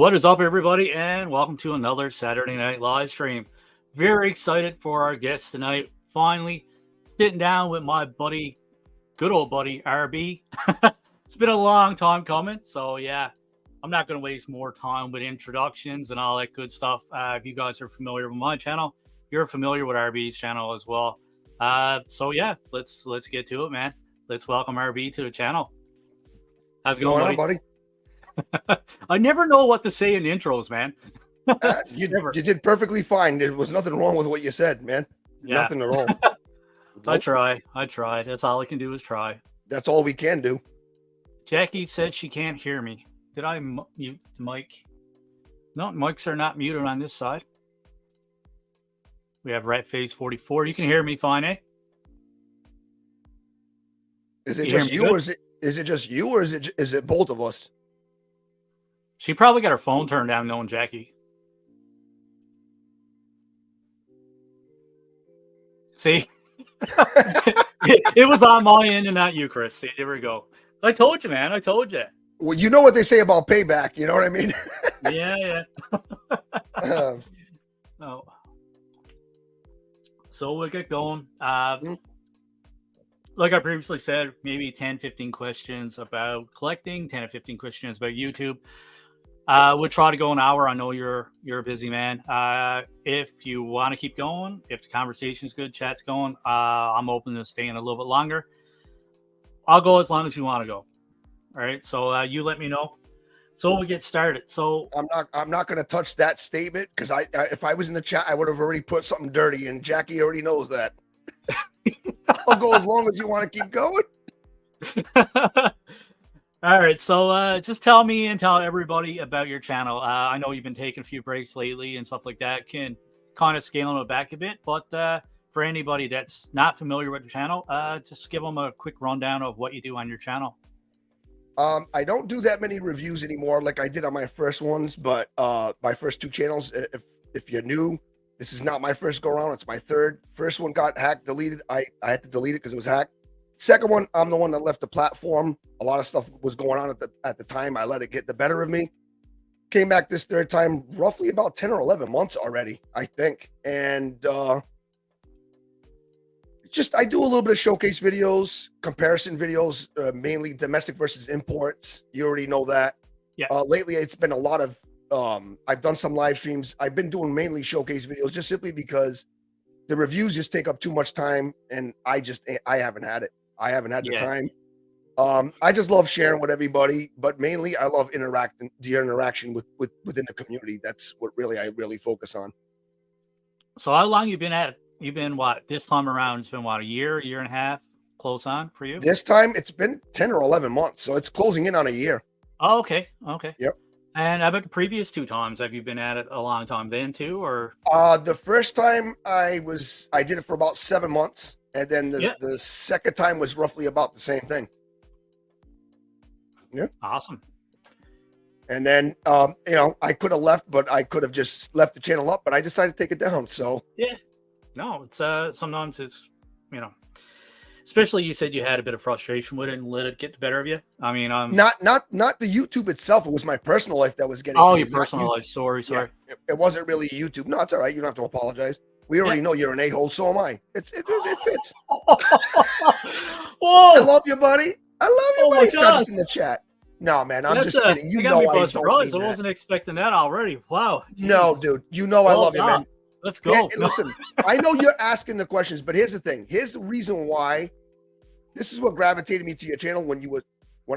What is up, everybody, and welcome to another Saturday night live stream. Very excited for our guest tonight. Finally, sitting down with my buddy, good old buddy, RB. It's been a long time coming, so yeah, I'm not going to waste more time with introductions and all that good stuff. If you guys are familiar with my channel, you're familiar with RB's channel as well. So yeah, let's get to it, man. Let's welcome RB to the channel. How's it going, buddy? I never know what to say in intros, man. You did perfectly fine. There was nothing wrong with what you said, man. Yeah. Nothing at all. I try. That's all I can do is try. That's all we can do. Jackie said she can't hear me. Did I mute the mic? No, mics are not muted on this side. We have Ratface44. You can hear me fine, eh? Is it just you, or is it just you, or is it both of us? She probably got her phone turned down knowing Jackie. See? it was on my end and not you, Chris. See, there we go. I told you, man. I told you. Well, you know what they say about payback. You know what I mean? Yeah. Oh. So we'll get going. Like I previously said, maybe 10, 15 questions about collecting, 10 or 15 questions about YouTube. We'll try to go an hour. I know you're a busy man. If you want to keep going, if the conversation's good, chat's going, I'm open to staying a little bit longer. I'll go as long as you want to go. All right. So you let me know. So we'll get started. So I'm not going to touch that statement because if I was in the chat, I would have already put something dirty, and Jackie already knows that. I'll go as long as you want to keep going. All right, so just tell me and tell everybody about your channel. I know you've been taking a few breaks lately and stuff like that. Can kind of scale it back a bit, but for anybody that's not familiar with the channel, just give them a quick rundown of what you do on your channel. I don't do that many reviews anymore like I did on my first ones, but my first two channels, if you're new, this is not my first go-around. It's my third. First one got hacked, deleted. I had to delete it because it was hacked. Second one, I'm the one that left the platform. A lot of stuff was going on at the time. I let it get the better of me. Came back this third time, roughly about 10 or 11 months already, I think. And I do a little bit of showcase videos, comparison videos, mainly domestic versus imports. You already know that. Yeah. Lately, it's been a lot of, I've done some live streams. I've been doing mainly showcase videos just simply because the reviews just take up too much time, and I haven't had it. I haven't had the time. I just love sharing with everybody, but mainly I love the interaction within the community. That's what I really focus on. So how long you been at it? You've been what? This time around, it's been what, a year and a half, close on for you? This time it's been 10 or 11 months, so it's closing in on a year. Oh, okay. Yep. And how about the previous two times? Have you been at it a long time then too, or? The first time I did it for about 7 months, and then the second time was roughly about the same thing. Yeah. Awesome. And then, I could have left, but I could have just left the channel up, but I decided to take it down. So yeah, no, it's sometimes it's, especially you said you had a bit of frustration with it and let it get the better of you. I mean, not the YouTube itself. It was my personal life that was getting. Oh, your personal life. Sorry. Yeah, it wasn't really YouTube. No, it's all right. You don't have to apologize. We already know you're an a-hole. So am I. It fits. Whoa. I love you, buddy. I love you, buddy. It's not just in the chat. No, man, I'm just kidding. You know I don't mean that. I wasn't expecting that already. Wow. Jeez. No, dude. You know I love you, man. Let's go. Yeah, listen, I know you're asking the questions, but here's the thing. Here's the reason why. This is what gravitated me to your channel when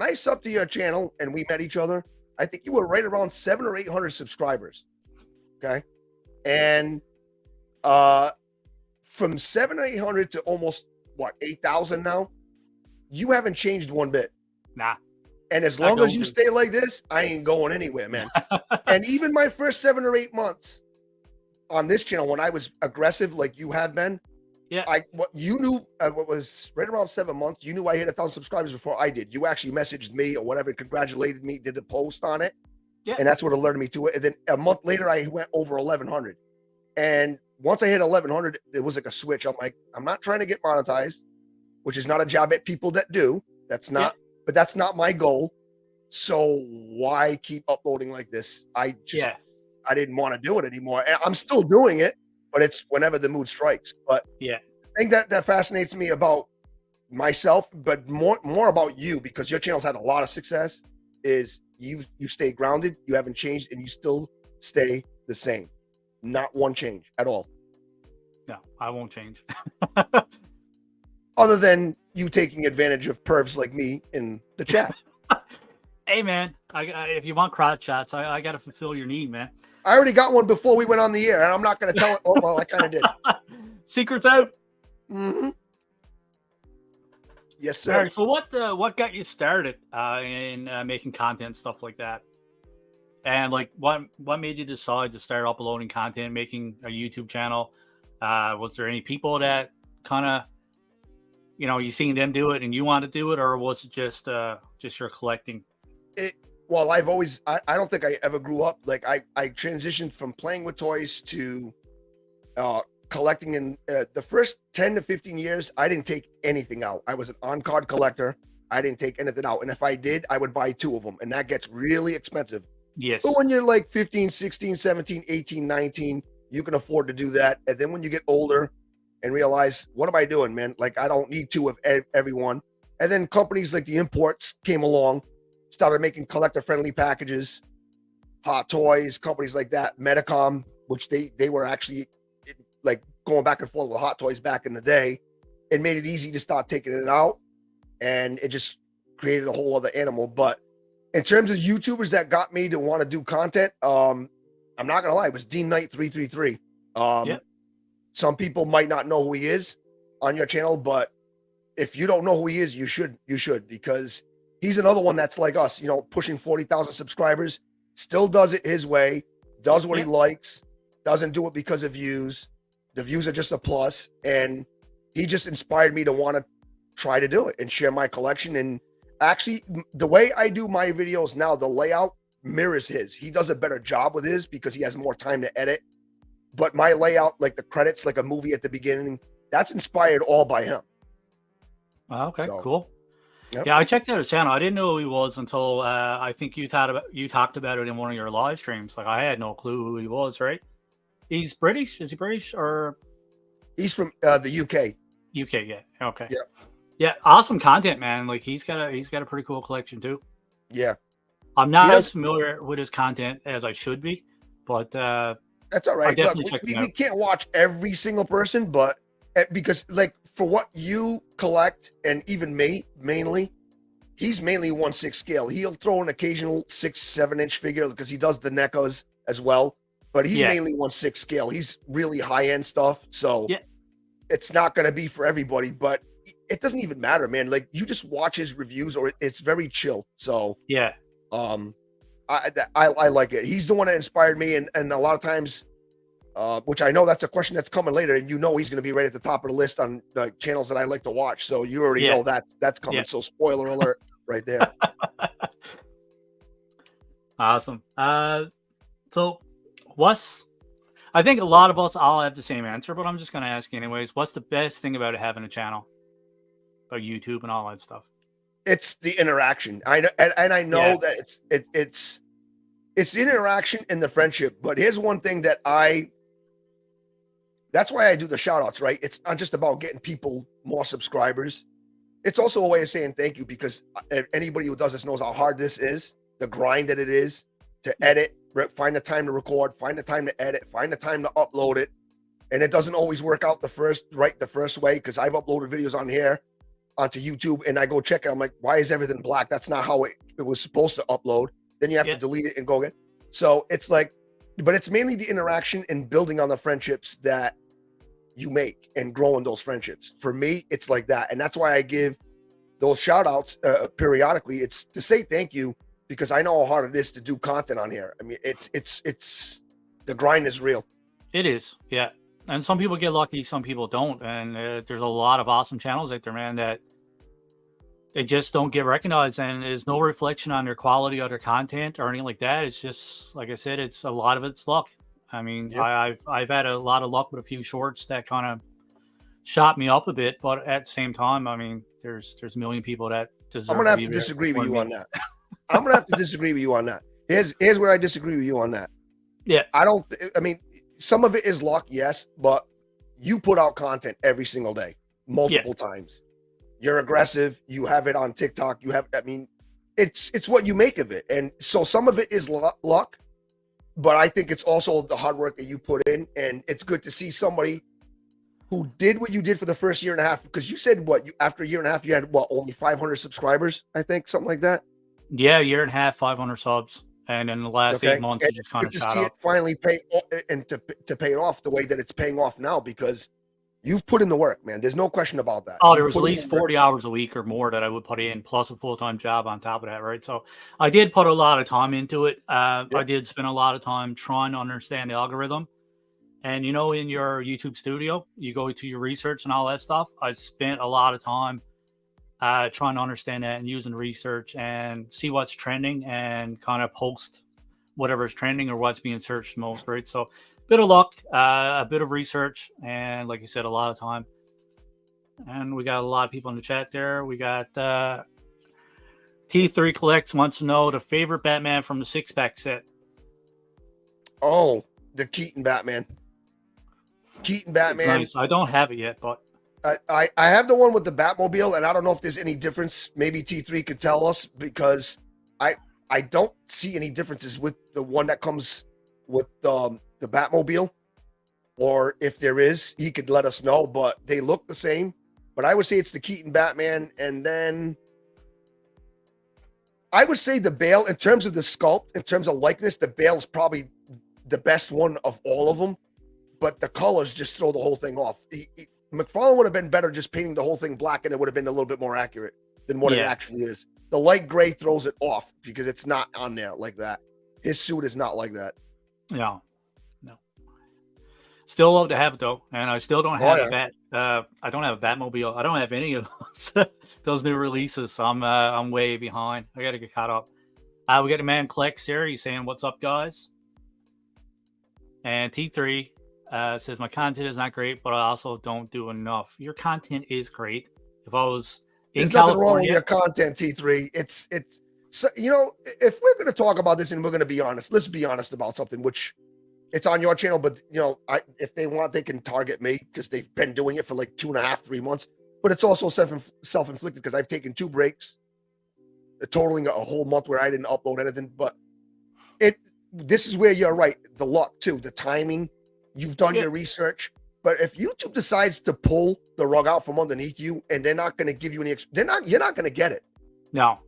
I subbed to your channel and we met each other. I think you were right around 700 or 800 subscribers. Okay. And from 700 or 800 to almost 8,000 now, you haven't changed one bit. Nah. And as long as you stay like this, I ain't going anywhere, man. And even my first 7 or 8 months on this channel, when I was aggressive like you have been, yeah, what was right around 7 months, you knew I hit 1,000 subscribers before I did. You actually messaged me or whatever, congratulated me, did a post on it. Yeah. And that's what alerted me to it. And then a month later, I went over 1,100. And once I hit 1,100, it was like a switch. I'm like, I'm not trying to get monetized, which is not a job at people that do. That's not, but that's not my goal. So why keep uploading like this? I didn't want to do it anymore. And I'm still doing it, but it's whenever the mood strikes. But yeah, I think that fascinates me about myself, but more about you, because your channel's had a lot of success, is you stay grounded, you haven't changed, and you still stay the same. Not one change at all. no, I won't change. Other than you taking advantage of pervs like me in the chat. Hey man, if you want crotch shots, I got to fulfill your need, man. I already got one before we went on the air, and I'm not going to tell it. Oh, well, I kind of did. Secrets out. Mm-hmm. Yes, sir. All right, so what got you started in making content, stuff like that? And like, what made you decide to start uploading content, making a YouTube channel? Was there any people that kind of, you seen them do it and you want to do it, or was it just your collecting? Well, I've always, I don't think I ever grew up. Like I transitioned from playing with toys to collecting. In the first 10 to 15 years, I didn't take anything out. I was an on-card collector. I didn't take anything out. And if I did, I would buy 2 of them. And that gets really expensive. Yes. But when you're like 15, 16, 17, 18, 19, you can afford to do that. And then when you get older and realize, what am I doing, man? Like, I don't need 2 of everyone. And then companies like the imports came along, started making collector-friendly packages, Hot Toys, companies like that, Medicom, which they were actually like going back and forth with Hot Toys back in the day. It made it easy to start taking it out, and it just created a whole other animal. But in terms of YouTubers that got me to want to do content, I'm not gonna lie, it was Dean Knight 333. Yep. Some people might not know who he is on your channel, but if you don't know who he is, you should, because he's another one that's like us, pushing 40,000 subscribers, still does it his way, does what he likes, doesn't do it because of views. The views are just a plus, and he just inspired me to want to try to do it and share my collection. And actually, the way I do my videos now, the layout mirrors his. He does a better job with his because he has more time to edit. But my layout, like the credits, like a movie at the beginning, that's inspired all by him. Okay, so, cool. Yep. Yeah, I checked out his channel. I didn't know who he was until I think you talked about it in one of your live streams. Like, I had no clue who he was. Right? He's British. Is he British or? He's from the UK. UK, yeah. Okay. Yeah. Yeah, awesome content, man. Like he's got a pretty cool collection too. Yeah. I'm not as familiar with his content as I should be, but that's all right. Look, we can't watch every single person, but because like for what you collect, and even me mainly, he's mainly 1/6 scale. He'll throw an occasional 6-7 inch figure because he does the NECAs as well, but he's mainly 1/6 scale. He's really high end stuff, so it's not going to be for everybody. But it doesn't even matter, man. Like, you just watch his reviews, or it's very chill. So yeah, I like it. He's the one that inspired me, and a lot of times, which I know that's a question that's coming later, and he's going to be right at the top of the list on the channels that I like to watch. So you already know that's coming. So spoiler alert right there. Awesome. So I think a lot of us all have the same answer, but I'm just going to ask you anyways. What's the best thing about having a channel, about YouTube and all that stuff? It's the interaction. I know, and I know that it's the interaction and the friendship. But here's one thing that that's why I do the shout outs, right? It's not just about getting people more subscribers. It's also a way of saying thank you, because anybody who does this knows how hard this is, the grind that it is to edit, find the time to record, find the time to edit, find the time to upload it. And it doesn't always work out the first way, because I've uploaded videos on here onto YouTube and I go check it. I'm like, why is everything black? That's not how it was supposed to upload. Then you have to delete it and go again. So it's like, but it's mainly the interaction and building on the friendships that you make and growing those friendships. For me, it's like that. And that's why I give those shout outs periodically. It's to say thank you, because I know how hard it is to do content on here. I mean, it's the grind is real. It is. Yeah. And some people get lucky, some people don't. And there's a lot of awesome channels out there, man, that they just don't get recognized, and there's no reflection on their quality of their content or anything like that. It's just, like I said, it's a lot of it's luck. I mean, I've had a lot of luck with a few shorts that kind of shot me up a bit, but at the same time, I mean, there's a million people that deserve. I'm gonna have to disagree with you on that. I'm gonna have to disagree with you on that. Here's where I disagree with you on that. Yeah. I mean, some of it is luck, yes, but you put out content every single day, multiple times. You're aggressive. You have it on TikTok. I mean, it's what you make of it. And so some of it is luck, but I think it's also the hard work that you put in. And it's good to see somebody who did what you did for the first year and a half, because you said after a year and a half, you had only 500 subscribers, I think, something like that. Yeah, a year and a half, 500 subs. And in the last 8 months, it just kind of shot up. It finally pay and to pay it off the way that it's paying off now, because you've put in the work, man. There's no question about that. Oh, there was at least 40 hours a week or more that I would put in, plus a full-time job on top of that, right? So I did put a lot of time into it. I did spend a lot of time trying to understand the algorithm. And, in your YouTube studio, you go to your research and all that stuff. I spent a lot of time trying to understand that and using research and see what's trending and kind of post whatever's trending or what's being searched most, right? So a bit of luck, a bit of research, and like you said, a lot of time. And we got a lot of people in the chat there. We got T3 Collects wants to know the favorite Batman from the 6-pack set. Oh, the Keaton Batman. Keaton Batman. It's nice. I don't have it yet, but I have the one with the Batmobile, and I don't know if there's any difference. Maybe T3 could tell us, because I don't see any differences with the one that comes with the Batmobile, or if there is, he could let us know. But they look the same. But I would say it's the Keaton Batman, and then I would say the Bale, in terms of the sculpt, in terms of likeness, the Bale's probably the best one of all of them. But the colors just throw the whole thing off. McFarlane would have been better just painting the whole thing black, and it would have been a little bit more accurate than what it actually is. The light gray throws it off because it's not on there like that. His suit is not like that. No. Still love to have it though, and I still don't have a bat. I don't have a Batmobile. I don't have any of those new releases. So I'm way behind. I got to get caught up. We got the man Klex here. He's saying, "What's up, guys?" And T3 says, "My content is not great, but I also don't do enough." Your content is great. If I was There's nothing wrong with your content, T3. It's so, if we're going to talk about this and we're going to be honest, let's be honest about something, which it's on your channel, but if they want, they can target me, because they've been doing it for like 2.5, 3 months. But it's also self-inflicted, because I've taken 2 breaks, totaling a whole month where I didn't upload anything. But this is where you're right. The luck too, the timing. You've done your research. But if YouTube decides to pull the rug out from underneath you, and they're not going to give you any, you're not going to get it. No.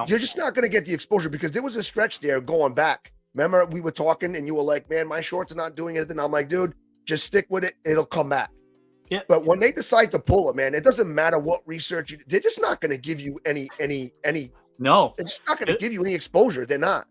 You're just not going to get the exposure, because there was a stretch there going back. Remember, we were talking and you were like, "Man, my shorts are not doing anything." I'm like, "Dude, just stick with it. It'll come back." Yeah. But when they decide to pull it, man, it doesn't matter what research they're just not going to give you any. No, it's not going to give you any exposure. They're not.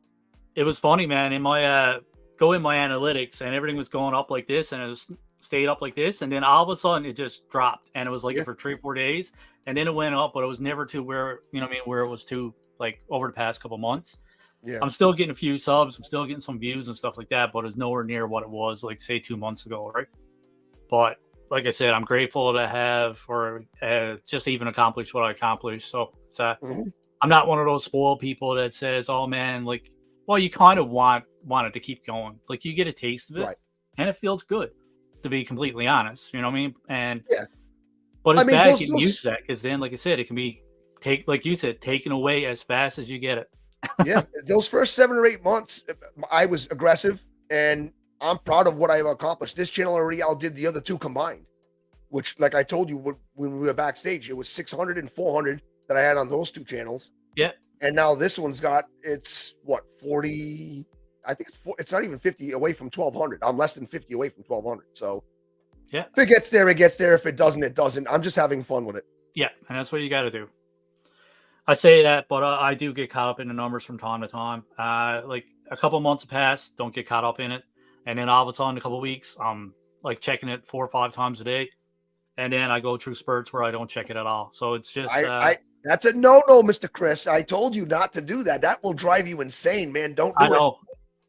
It was funny, man. In my go in my analytics, and everything was going up like this, and it was stayed up like this, and then all of a sudden it just dropped, and it was like for 3 or 4 days, and then it went up, but it was never to where where it was to, like, over the past couple months. Yeah, I'm still getting a few subs, I'm still getting some views and stuff like that, but it's nowhere near what it was, like, say 2 months ago, right? But like I said, I'm grateful to have, or just even accomplish what I accomplished. So it's I'm not one of those spoiled people that says, "Oh man, like," well, you kind of want it to keep going. Like, you get a taste of it, and it feels good, to be completely honest. You know what I mean? And but it's bad getting used to that, because then, like I said, it can be taken away as fast as you get it. Yeah, those first 7 or 8 months, I was aggressive, and I'm proud of what I've accomplished. This channel already outdid the other 2 combined, which, like I told you when we were backstage, it was 600 and 400 that I had on those 2 channels. Yeah. And now this one's got, it's what, 40, I think it's not even 50 away from 1,200. I'm less than 50 away from 1,200. So yeah, if it gets there, it gets there. If it doesn't, it doesn't. I'm just having fun with it. Yeah, and that's what you got to do. I say that, but I do get caught up in the numbers from time to time. Like, a couple months pass, don't get caught up in it, and then all of a sudden, a couple weeks, I'm like checking it 4 or 5 times a day, and then I go through spurts where I don't check it at all. So it's just that's a no, Mr. Chris. I told you not to do that. That will drive you insane, man. Don't do it. I know.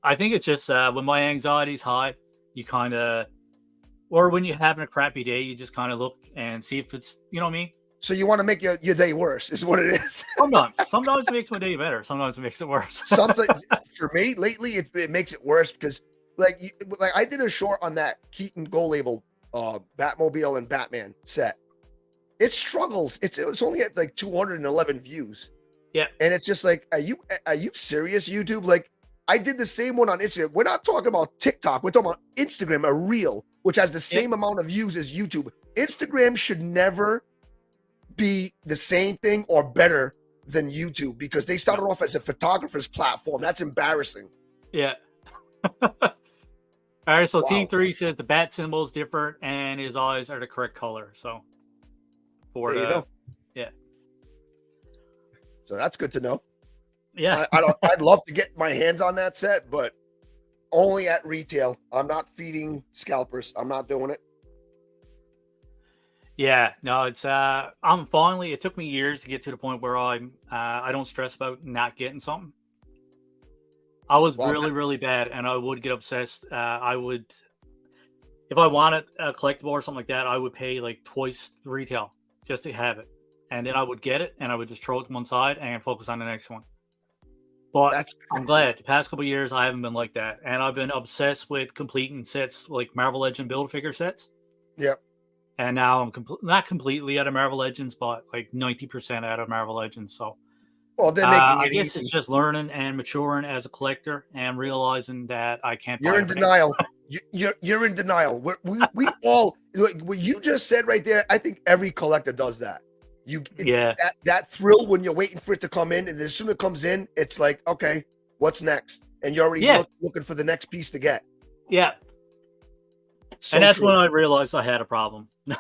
I think it's just when my anxiety's high, you kind of, or when you're having a crappy day, you just kind of look and see if it's, you know what I mean? So you want to make your day worse, is what it is. Sometimes it makes my day better. Sometimes it makes it worse. Something for me lately, it makes it worse because like I did a short on that Keaton Go Label Batmobile and Batman set. It struggles. It was only at like 211 views. Yeah. And it's just like, are you serious, YouTube? Like, I did the same one on Instagram. We're not talking about TikTok. We're talking about Instagram, a reel, which has the same amount of views as YouTube. Instagram should never be the same thing or better than YouTube because they started off as a photographer's platform. That's embarrassing. Yeah. All right. So Wow. T3 says the bat symbol is different and his eyes are the correct color. So There you go. Yeah. So that's good to know. Yeah. I'd love to get my hands on that set, but only at retail. I'm not feeding scalpers. I'm not doing it. Yeah, no, it's it took me years to get to the point where I don't stress about not getting something. I was really bad and I would get obsessed. I would, if I wanted a collectible or something like that, I would pay like twice the retail just to have it. And then I would get it and I would just throw it to one side and focus on the next one. But I'm glad the past couple of years I haven't been like that. And I've been obsessed with completing sets like Marvel Legend Build-A-Figure sets. Yep. And now I'm not completely out of Marvel Legends, but like 90% out of Marvel Legends. So, well, they're making I guess it's just learning and maturing as a collector and realizing that I can't. You're in denial. You're in denial. We all what you just said right there. I think every collector does that. That thrill when you're waiting for it to come in, and as soon as it comes in, it's like, okay, what's next? And you're already looking for the next piece to get. Yeah. So and that's when I realized I had a problem. Yeah,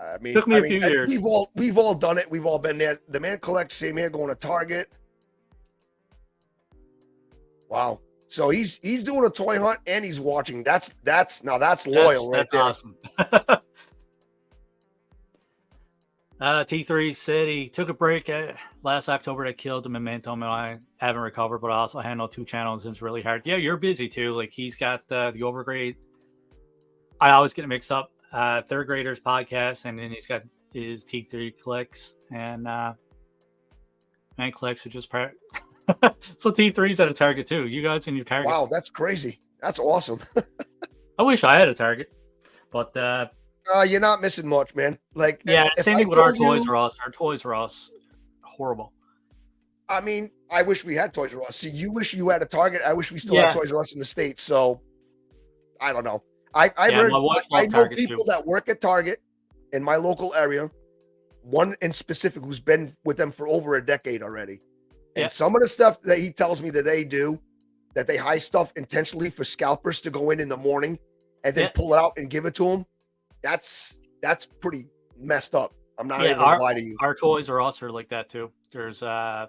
I mean, took me a few years. We've all done it. We've all been there. The man collects, same here, going to Target. Wow. So he's doing a toy hunt and he's watching. That's loyal, right there. That's awesome. T3 said he took a break last October that killed the momentum, and I haven't recovered, but I also handle 2 channels and it's really hard. Yeah, you're busy too. Like he's got the overgrade. I always get it mixed up. Third Graders podcast, and then he's got his T3 Collects and Man Collects are just part. So T3's at a Target too. You guys in your Target. Wow, that's crazy. That's awesome. I wish I had a Target, but you're not missing much, man. Like, yeah, same thing with our Toys R Us. Our Toys R Us, horrible. I mean, I wish we had Toys R Us. See, you wish you had a Target. I wish we still had Toys R Us in the States. So, I don't know. I've heard. I know people that work at Target in my local area. One in specific who's been with them for over a decade already. And some of the stuff that he tells me that they do, that they hide stuff intentionally for scalpers to go in the morning and then pull it out and give it to them. That's pretty messed up. I'm not even gonna lie to you. Our Toys R Us are like that too. There's I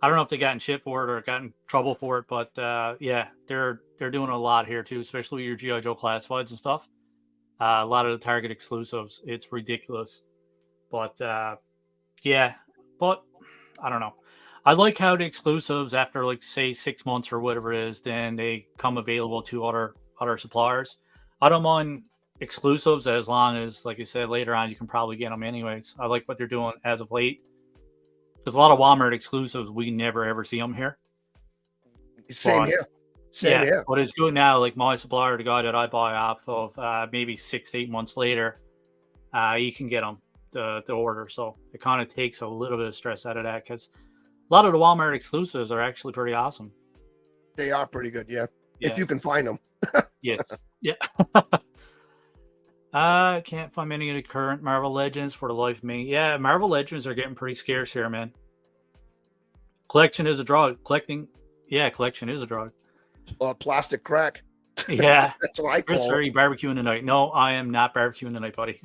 don't know if they got in shit for it or got in trouble for it, but they're doing a lot here too, especially with your G.I. Joe classifieds and stuff. A lot of the Target exclusives. It's ridiculous. But but I don't know. I like how the exclusives, after like say 6 months or whatever it is, then they come available to other suppliers. I don't mind exclusives as long as, like you said, later on you can probably get them anyways. I like what they're doing as of late. There's a lot of Walmart exclusives. We never ever see them here. Same here. Same here. But it's good now. Like my supplier, the guy that I buy off of, maybe 6 to 8 months later, you can get them the order. So it kind of takes a little bit of stress out of that because a lot of the Walmart exclusives are actually pretty awesome. They are pretty good, yeah. If you can find them. Yes. Yeah. I can't find many of the current Marvel Legends for the life of me. Yeah, Marvel Legends are getting pretty scarce here, man. Collection is a drug. Collection is a drug. Plastic crack. Yeah. That's what I call Chris, it. are you barbecuing tonight? No, I am not barbecuing tonight, buddy.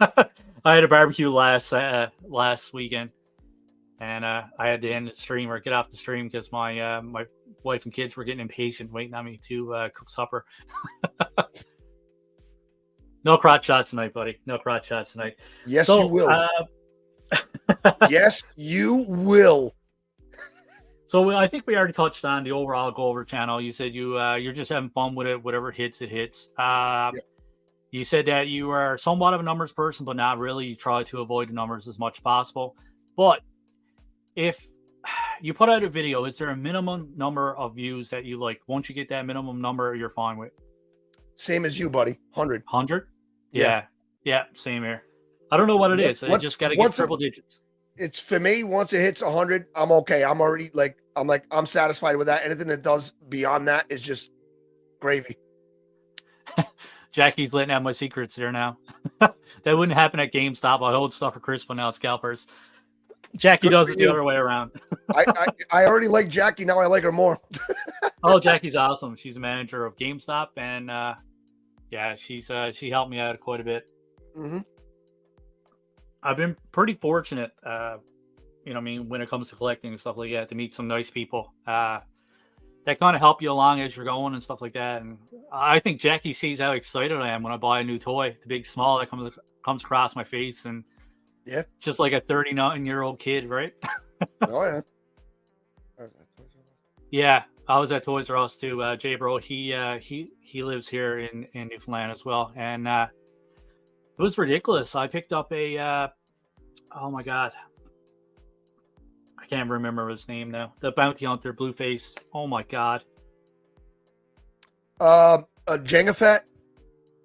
I had a barbecue last weekend, and I had to end the stream or get off the stream because my my wife and kids were getting impatient, waiting on me to cook supper. No crotch shots tonight, buddy. No crotch shots tonight. Yes, you will. Yes, you will. So I think we already touched on the overall Go Over channel. You said you're just having fun with it. Whatever hits, it hits. You said that you are somewhat of a numbers person, but not really. You try to avoid the numbers as much as possible. But if you put out a video, is there a minimum number of views that you like? Once you get that minimum number, you're fine with? Same as you, buddy. 100. 100? Yeah. Yeah, same here. I don't know what it is. I just got to get triple digits. It's for me. Once it hits 100, I'm okay. I'm already I'm satisfied with that. Anything that does beyond that is just gravy. Jackie's letting out my secrets there now. That wouldn't happen at GameStop. I hold stuff for Chris, but now it's scalpers. Jackie does it the other way around. I already like Jackie. Now I like her more. Oh, Jackie's awesome. She's a manager of GameStop, and yeah, she helped me out quite a bit. Mm-hmm. I've been pretty fortunate, when it comes to collecting and stuff like that, to meet some nice people that kind of help you along as you're going and stuff like that. And I think Jackie sees how excited I am when I buy a new toy. The big smile that comes across my face, and yeah, just like a 39-year-old kid, right? Oh yeah. Yeah, I was at Toys R Us too. Jay Bro, he lives here in Newfoundland as well, and it was ridiculous. I picked up a oh my god, I can't remember his name now. The bounty hunter, Blueface. Oh my god. A Jenga Fett?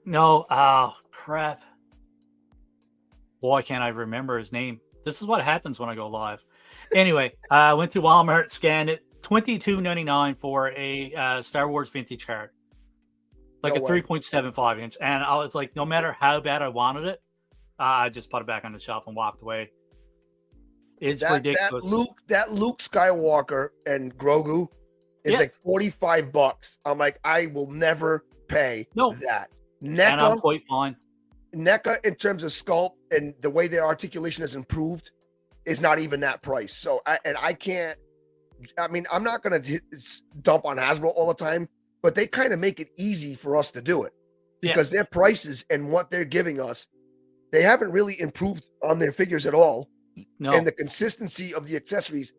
No, oh crap. Why can't I remember his name? This is what happens when I go live. Anyway, I went to Walmart, scanned it, $22.99 for a Star Wars vintage card, like No a 3.75 inch. And I was like, no matter how bad I wanted it, I just put it back on the shelf and walked away. It's ridiculous. That Luke Skywalker and Grogu is like $45. I'm like, I will never pay that. And I'm quite fine. NECA, in terms of sculpt and the way their articulation has improved, is not even that price. So I can't. I mean, I'm not gonna dump on Hasbro all the time, but they kind of make it easy for us to do it because their prices and what they're giving us, they haven't really improved on their figures at all. No. And the consistency of the accessories,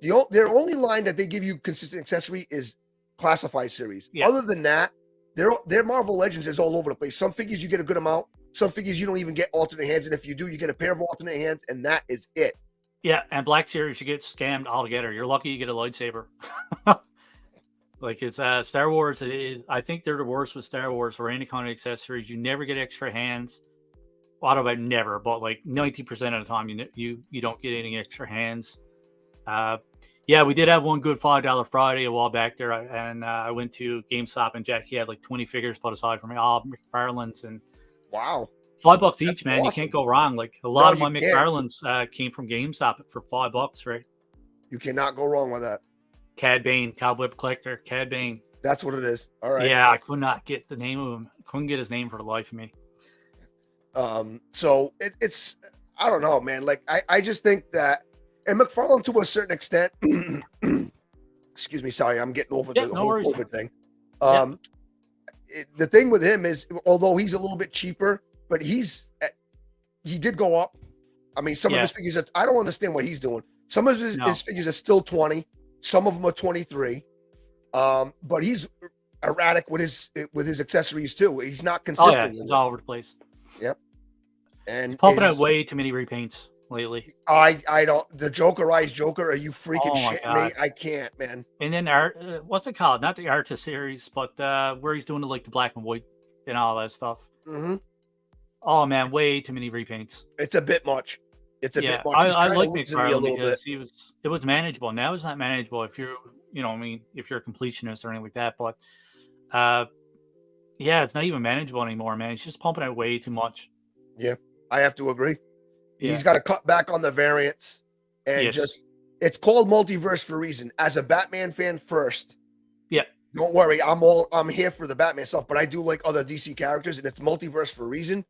their only line that they give you consistent accessory is classified series. Yeah. Other than that, their Marvel Legends is all over the place. Some figures you get a good amount. Some figures you don't even get alternate hands, and if you do, you get a pair of alternate hands, and that is it. Yeah, and Black Series, you get scammed altogether. You're lucky you get a lightsaber. Like it's Star Wars. I think they're the worst with Star Wars for any kind of accessories. You never get extra hands. Well, I don't know about never, but like 90% of the time, you don't get any extra hands. Yeah, we did have one good $5 Friday a while back there, and I went to GameStop, and Jackie had like 20 figures put aside for me, all McFarlane's, and wow, $5 each, man. Awesome. You can't go wrong. Like a lot of my McFarlane's came from GameStop for $5, right? You cannot go wrong with that. Cad Bane, Cobweb Collector, Cad Bane. That's what it is. All right. Yeah, I could not get the name of him. Couldn't get his name for the life of me. So it's I don't know, man. Like I just think that, and McFarlane to a certain extent. Excuse me, sorry, I'm getting over the whole COVID thing. The thing with him is, although he's a little bit cheaper, but he did go up. I mean, some of his figures, I don't understand what he's doing. Some of his figures are still 20. Some of them are 23. But he's erratic with his accessories too. He's not consistent. Oh, yeah. He's all over the place. Yep. And pumping out way too many repaints lately. I don't. The Jokerized Joker. Are you freaking shitting me? I can't, man. And then what's it called? Not the Artist series, but where he's doing like the black and white and all that stuff. Mm-hmm. Oh man, way too many repaints. It's a bit much. It's a bit much. I like McFarlane because it was manageable. Now it's not manageable if you're if you're a completionist or anything like that. But it's not even manageable anymore, man. He's just pumping out way too much. Yeah, I have to agree. Yeah. He's got to cut back on the variants and it's called multiverse for a reason. As a Batman fan first. Yeah. Don't worry, I'm here for the Batman stuff, but I do like other DC characters, and it's multiverse for a reason.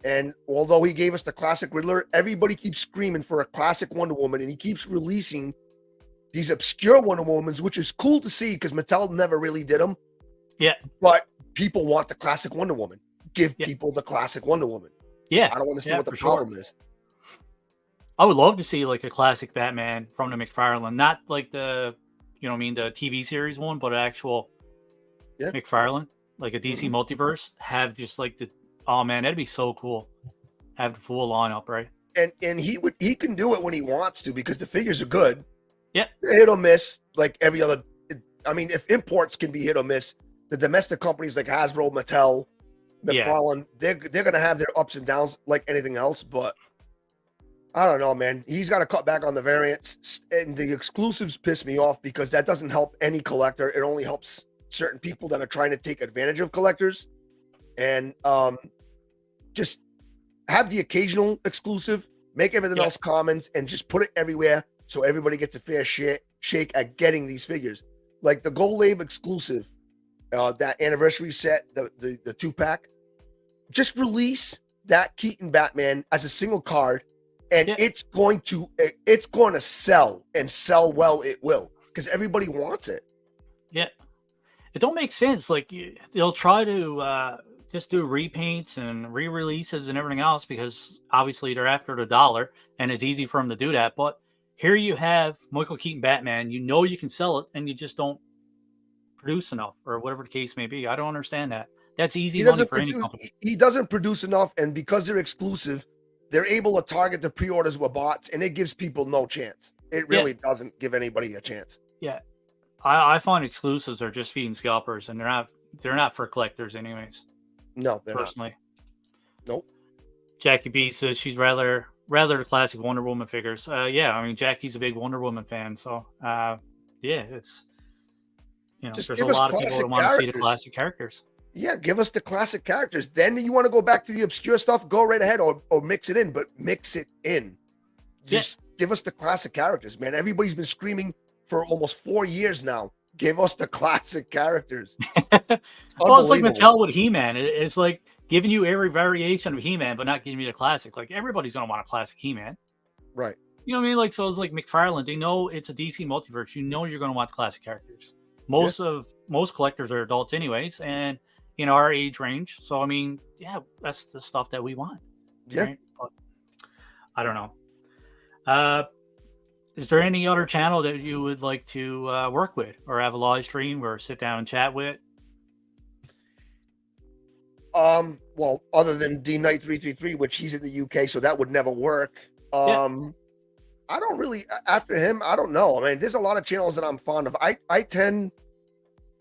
And although he gave us the classic Riddler, everybody keeps screaming for a classic Wonder Woman, and he keeps releasing these obscure Wonder Womans, which is cool to see because Mattel never really did them. Yeah. But people want the classic Wonder Woman. Give people the classic Wonder Woman. Yeah. I don't understand what the problem is. I would love to see like a classic Batman from the McFarlane, not like the the TV series one, but an actual McFarlane, like a DC multiverse, have just like Oh man, that'd be so cool. Have the full lineup, right? And he can do it when he wants to because the figures are good. Yep. They're hit or miss like every other. I mean, if imports can be hit or miss, the domestic companies like Hasbro, Mattel, McFarlane, they're gonna have their ups and downs like anything else. But I don't know, man. He's got to cut back on the variants, and the exclusives piss me off because that doesn't help any collector. It only helps certain people that are trying to take advantage of collectors. And just have the occasional exclusive, make everything else commons, and just put it everywhere so everybody gets a fair shake at getting these figures. Like the Gold Lab exclusive, that anniversary set, the 2-pack, just release that Keaton Batman as a single card, and it's going to sell and sell well. It will, because everybody wants it. Yeah, it don't make sense. Like they'll try to just do repaints and re-releases and everything else because obviously they're after the dollar, and it's easy for them to do that. But here you have Michael Keaton Batman. You know you can sell it, and you just don't produce enough, or whatever the case may be. I don't understand that. That's easy money for any company. He doesn't produce enough, and because they're exclusive, they're able to target the pre-orders with bots, and it gives people no chance. It really doesn't give anybody a chance. Yeah, I find exclusives are just feeding scalpers, and they're not for collectors, anyways. No, they're personally not. Nope. Jackie B says she's rather the classic Wonder Woman figures. Yeah, I mean Jackie's a big Wonder Woman fan, so yeah, it's just there's a lot of people that want to see the classic characters. Yeah, give us the classic characters. Then you want to go back to the obscure stuff, go right ahead, or mix it in, but mix it in. Just give us the classic characters, man. Everybody's been screaming for almost 4 years now. Give us the classic characters. Well, it's like Mattel with He-Man. It's like giving you every variation of He-Man, but not giving you the classic. Like everybody's gonna want a classic He-Man, right? You know what I mean? Like so, it's like McFarlane. They know it's a DC multiverse. You know you're gonna want classic characters. Most collectors are adults, anyways, and in our age range. So I mean, yeah, that's the stuff that we want. Yeah. Right? But I don't know. Is there any other channel that you would like to work with, or have a live stream, or sit down and chat with? Well, other than D Knight 333, which he's in the UK, so that would never work. I don't really, after him, I don't know. I mean, there's a lot of channels that I'm fond of. I tend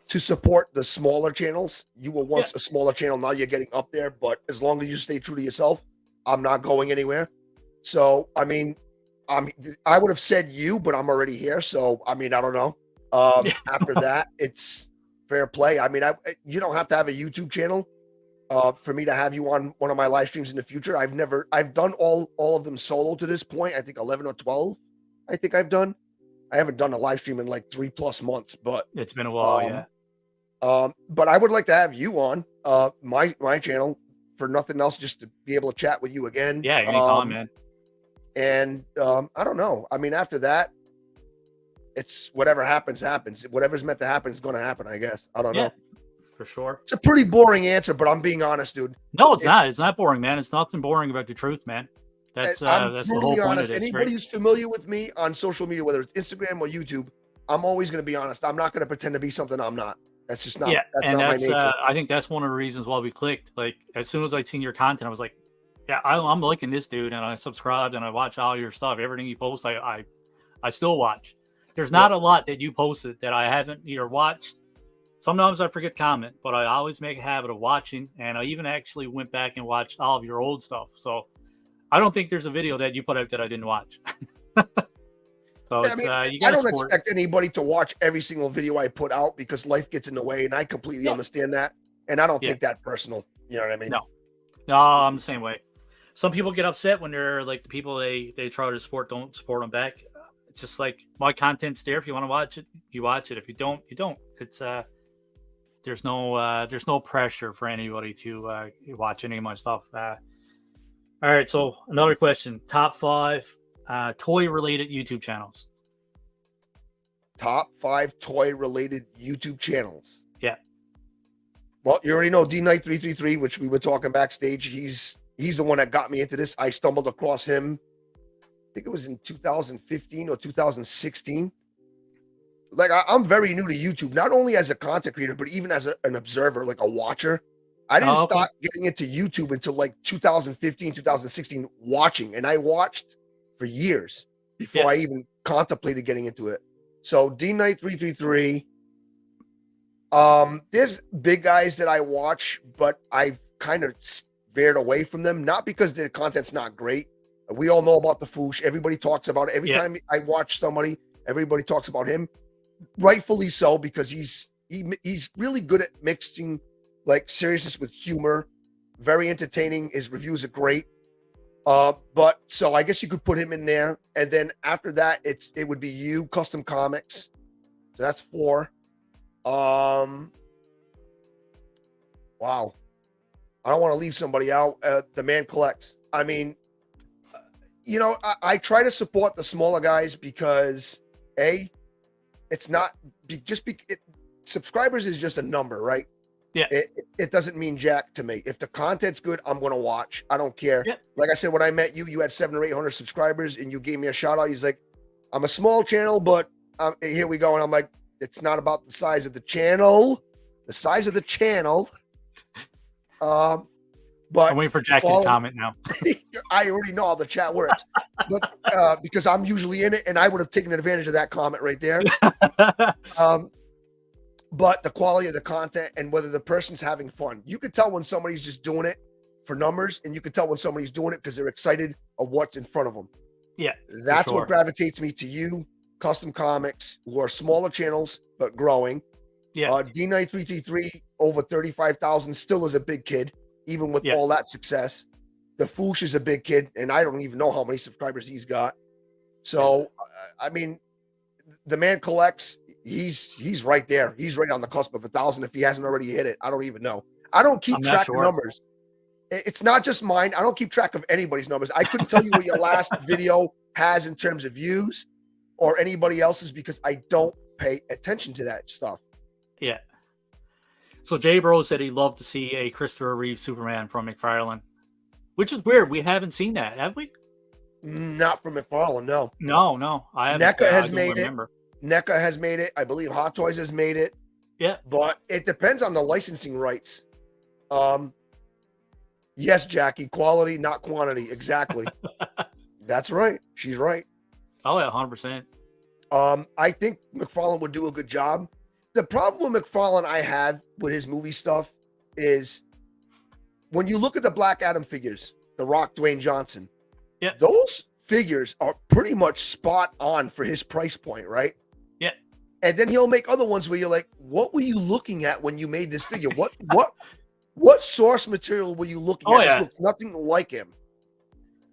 to support the smaller channels. You were once a smaller channel, now you're getting up there, but as long as you stay true to yourself, I'm not going anywhere. So, I mean, I would have said you, but I'm already here. So, I mean, I don't know. After that, it's fair play. I mean, you don't have to have a YouTube channel for me to have you on one of my live streams in the future. I've done all of them solo to this point. I think 11 or 12. I think I've done. I haven't done a live stream in like 3+ months, but it's been a while. But I would like to have you on my channel for nothing else, just to be able to chat with you again. Yeah, anytime, man. And I don't know. I mean, after that, it's whatever happens. Whatever's meant to happen is going to happen, I guess. I don't know. For sure. It's a pretty boring answer, but I'm being honest, dude. No, it's not. It's not boring, man. It's nothing boring about the truth, man. That's the whole point of this. Anybody who's familiar with me on social media, whether it's Instagram or YouTube, I'm always going to be honest. I'm not going to pretend to be something I'm not. That's just not. Yeah, that's not my nature. I think that's one of the reasons why we clicked. Like as soon as I seen your content, I was like, yeah, I'm liking this dude, and I subscribed and I watch all your stuff. Everything you post, I still watch. There's not a lot that you posted that I haven't either watched. Sometimes I forget to comment, but I always make a habit of watching, and I even actually went back and watched all of your old stuff. So I don't think there's a video that you put out that I didn't watch. So I mean, I don't expect anybody to watch every single video I put out because life gets in the way, and I completely understand that. And I don't take that personal. You know what I mean? No, I'm the same way. Some people get upset when they're like the people they try to support don't support them back. It's just like my content's there. If you want to watch it, you watch it. If you don't, you don't. It's there's no pressure for anybody to watch any of my stuff. All right, so another question: top 5 toy-related YouTube channels. Top 5 toy-related YouTube channels. Yeah. Well, you already know D Knight 333, which we were talking backstage. He's the one that got me into this. I stumbled across him. I think it was in 2015 or 2016. Like I'm very new to YouTube, not only as a content creator, but even as an observer, like a watcher. I didn't Oh, okay. start getting into YouTube until like 2015, 2016 watching, and I watched for years before Yeah. I even contemplated getting into it. So D Knight 333. There's big guys that I watch, but I've kind of veered away from them, not because their content's not great. We all know about the Foosh. Everybody talks about it. Every Yeah. time I watch somebody, everybody talks about him. Rightfully so, because he's really good at mixing like seriousness with humor. Very entertaining. His reviews are great. But so I guess you could put him in there, and then after that, it would be you, Custom Comics. So that's 4. Wow. I don't want to leave somebody out. The Man Collects. I mean, you know, I try to support the smaller guys because it's not subscribers is just a number, right? Yeah. It doesn't mean jack to me. If the content's good, I'm going to watch. I don't care. Yeah. Like I said, when I met you, you had 700 or 800 subscribers and you gave me a shout out. He's like, I'm a small channel, but here we go. And I'm like, it's not about the size of the channel. The size of the channel. But I'm waiting for Jackie to comment now. I already know how the chat works, but because I'm usually in it, and I would have taken advantage of that comment right there. But the quality of the content and whether the person's having fun, you could tell when somebody's just doing it for numbers, and you could tell when somebody's doing it because they're excited of what's in front of them. Yeah, that's sure. what gravitates me to you, Custom Comics, who are smaller channels but growing. Yeah, D9 333 over 35,000 still is a big kid, even with all that success. The Foosh is a big kid, and I don't even know how many subscribers he's got. So, I mean, the Man Collects. He's right there. He's right on the cusp of 1,000 if he hasn't already hit it. I don't even know. I don't keep track of numbers. It's not just mine. I don't keep track of anybody's numbers. I couldn't tell you what your last video has in terms of views or anybody else's because I don't pay attention to that stuff. Yeah. So Jay Bro said he'd love to see a Christopher Reeve Superman from McFarlane, which is weird. We haven't seen that, have we? Not from McFarlane, no. No. I haven't. NECA has made it. NECA has made it. I believe Hot Toys has made it. Yeah. But it depends on the licensing rights. Yes, Jackie, quality, not quantity. Exactly. That's right. She's right. Oh, yeah, 100%. I think McFarlane would do a good job. The problem with McFarlane I have with his movie stuff is when you look at the Black Adam figures, The Rock, Dwayne Johnson, those figures are pretty much spot on for his price point, right? Yeah. And then he'll make other ones where you're like, what were you looking at when you made this figure? What source material were you looking at? This looks nothing like him.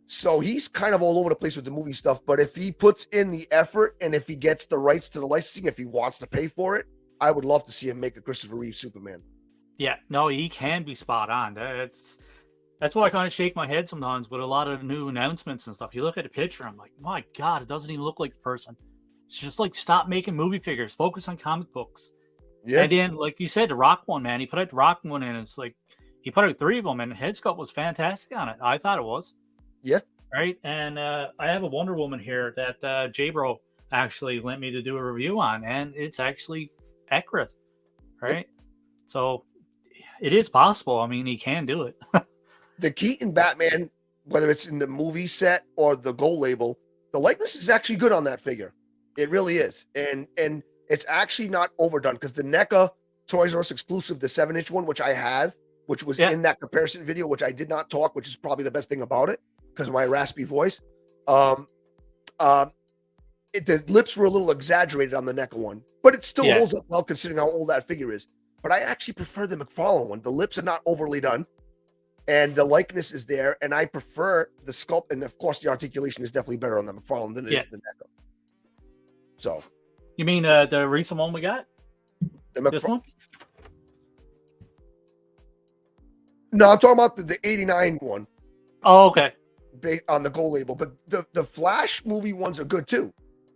So he's kind of all over the place with the movie stuff. But if he puts in the effort and if he gets the rights to the licensing, if he wants to pay for it, I would love to see him make a Christopher Reeve Superman. Yeah, no, he can be spot on. That's why I kind of shake my head sometimes with a lot of new announcements and stuff. You look at a picture, I'm like, my God, it doesn't even look like the person. It's just like, stop making movie figures. Focus on comic books. Yeah. And then, like you said, the Rock one, man, he put out the Rock one, and it's like, he put out 3 of them, and the head sculpt was fantastic on it. I thought it was. Yeah. Right. And I have a Wonder Woman here that J-Bro actually lent me to do a review on, and it's actually accurate. Right. So it is possible. I mean, he can do it. The Keaton Batman, whether it's in the movie set or the Gold label, the likeness is actually good on that figure. It really is. And it's actually not overdone because the NECA Toys R Us exclusive, the 7-inch one, which I have, which was in that comparison video, which I did not talk, which is probably the best thing about it because of my raspy voice. The lips were a little exaggerated on the NECA one, but it still holds up well considering how old that figure is. But I actually prefer the McFarlane one. The lips are not overly done. And the likeness is there, and I prefer the sculpt, and of course, the articulation is definitely better on the McFarlane than it is the NECA. So, you mean the recent one we got? This one? No, I'm talking about the 89 one. Oh, okay. On the Gold label, but the Flash movie ones are good too.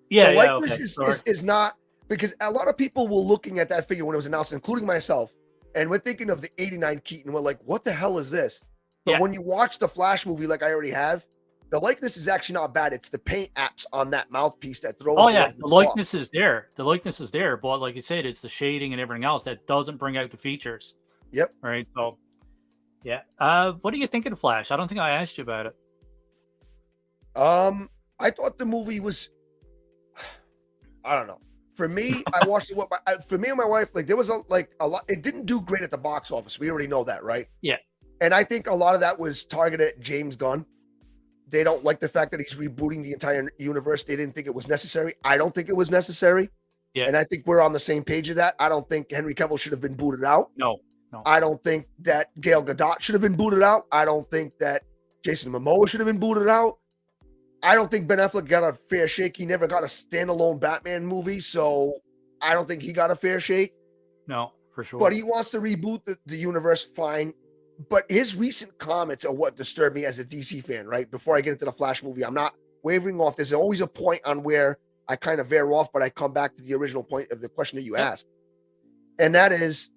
Yeah, the likeness is not, because a lot of people were looking at that figure when it was announced, including myself. And we're thinking of the 89 Keaton. We're like, what the hell is this? But when you watch the Flash movie, like I already have, the likeness is actually not bad. It's the paint apps on that mouthpiece that throws. Oh, yeah. The likeness is there. The likeness is there. But like you said, it's the shading and everything else that doesn't bring out the features. Yep. Right. So Yeah. What do you think of the Flash? I don't think I asked you about it. I thought the movie was, I don't know. For me, I watched it. For me and my wife, like there was a lot. It didn't do great at the box office. We already know that, right? Yeah. And I think a lot of that was targeted at James Gunn. They don't like the fact that he's rebooting the entire universe. They didn't think it was necessary. I don't think it was necessary. Yeah. And I think we're on the same page of that. I don't think Henry Cavill should have been booted out. No. I don't think that Gail Gadot should have been booted out. I don't think that Jason Momoa should have been booted out. I don't think Ben Affleck got a fair shake. He never got a standalone Batman movie, so I don't think he got a fair shake. No, for sure. But he wants to reboot the universe, fine. But his recent comments are what disturbed me as a DC fan, right? Before I get into the Flash movie, I'm not wavering off. There's always a point on where I kind of veer off, but I come back to the original point of the question that you asked. And that is,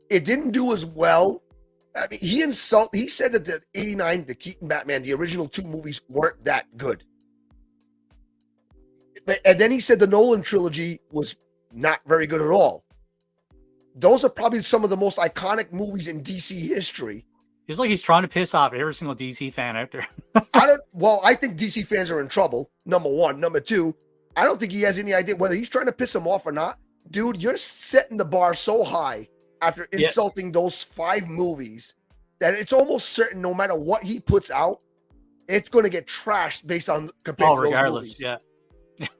it didn't do as well. I mean, he said that the 89, the Keaton Batman, the original two movies weren't that good. And then he said the Nolan trilogy was not very good at all. Those are probably some of the most iconic movies in DC history. It's like he's trying to piss off every single DC fan out there. I think DC fans are in trouble, number one. Number two, I don't think he has any idea whether he's trying to piss them off or not. Dude, you're setting the bar so high after insulting those 5 movies that it's almost certain no matter what he puts out, it's going to get trashed based on compared to those movies. Yeah.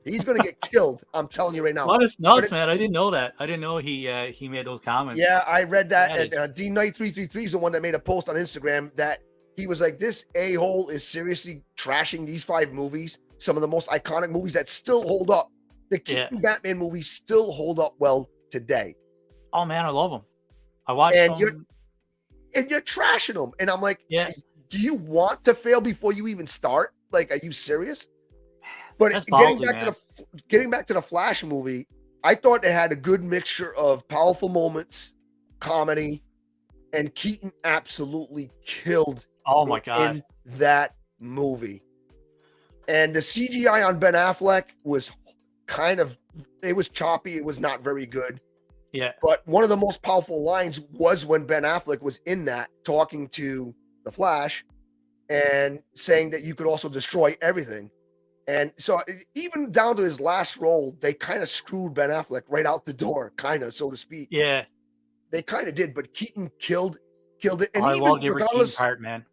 He's going to get killed. I'm telling you right now. What is nuts, man? I didn't know that. I didn't know he made those comments. Yeah, I read that. And D Knight 333 is the one that made a post on Instagram that he was like, this a-hole is seriously trashing these 5 movies, some of the most iconic movies that still hold up. The Keaton Batman movies still hold up well today. Oh man, I love them. I watched them. And you're trashing them. And I'm like, do you want to fail before you even start? Like, are you serious? But getting back to the Flash movie, I thought it had a good mixture of powerful moments, comedy, and Keaton absolutely killed in that movie. And the CGI on Ben Affleck was it was choppy. It was not very good. Yeah. But one of the most powerful lines was when Ben Affleck was in that talking to the Flash and saying that you could also destroy everything. And so even down to his last role, they kind of screwed Ben Affleck right out the door, kind of, so to speak. Yeah. They kind of did, but Keaton killed it. And I even loved every regardless, part, man.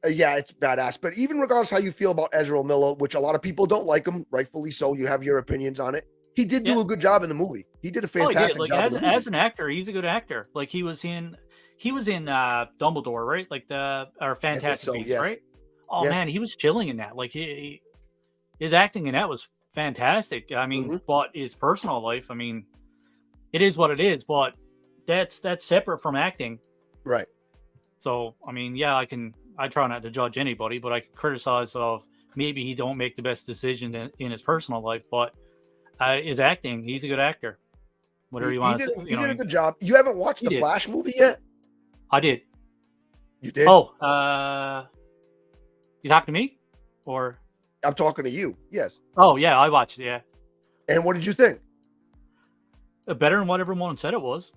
Yeah, it's badass. But even regardless how you feel about Ezra Miller, which a lot of people don't like him, rightfully so, you have your opinions on it. He did do a good job in the movie. He did a fantastic job. As an actor, he's a good actor. Like he was in Dumbledore, right? Like our Fantastic Beasts, yes. Right? Oh man, he was chilling in that. Like his acting in that was fantastic. I mean, but his personal life, I mean, it is what it is. But that's separate from acting, right? So I mean, yeah, I try not to judge anybody, but I can criticize of maybe he don't make the best decision in his personal life, but his acting, he's a good actor. Whatever you want to say. He did a good job. You haven't watched the Flash movie yet? I did. You did? Oh, you talking to me? Or? I'm talking to you, yes. Oh, yeah, I watched it, yeah. And what did you think? Better than what everyone said it was.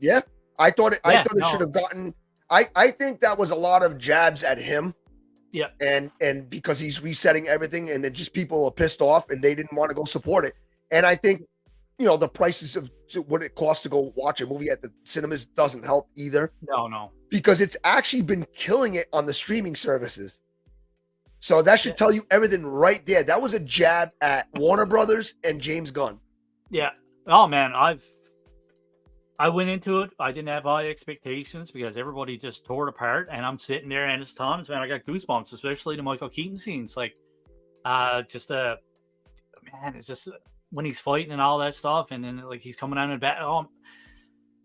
Yeah? I thought it should have gotten... I think that was a lot of jabs at him. Yeah. And because he's resetting everything and then just people are pissed off and they didn't want to go support it. And I think, the prices of what it costs to go watch a movie at the cinemas doesn't help either. No. Because it's actually been killing it on the streaming services. So that should tell you everything right there. That was a jab at Warner Brothers and James Gunn. Yeah. Oh man, I went into it. I didn't have high expectations because everybody just tore it apart. And I'm sitting there, and it's times, man, I got goosebumps, especially the Michael Keaton scenes. Like, it's just when he's fighting and all that stuff, and then like he's coming out in back. Oh,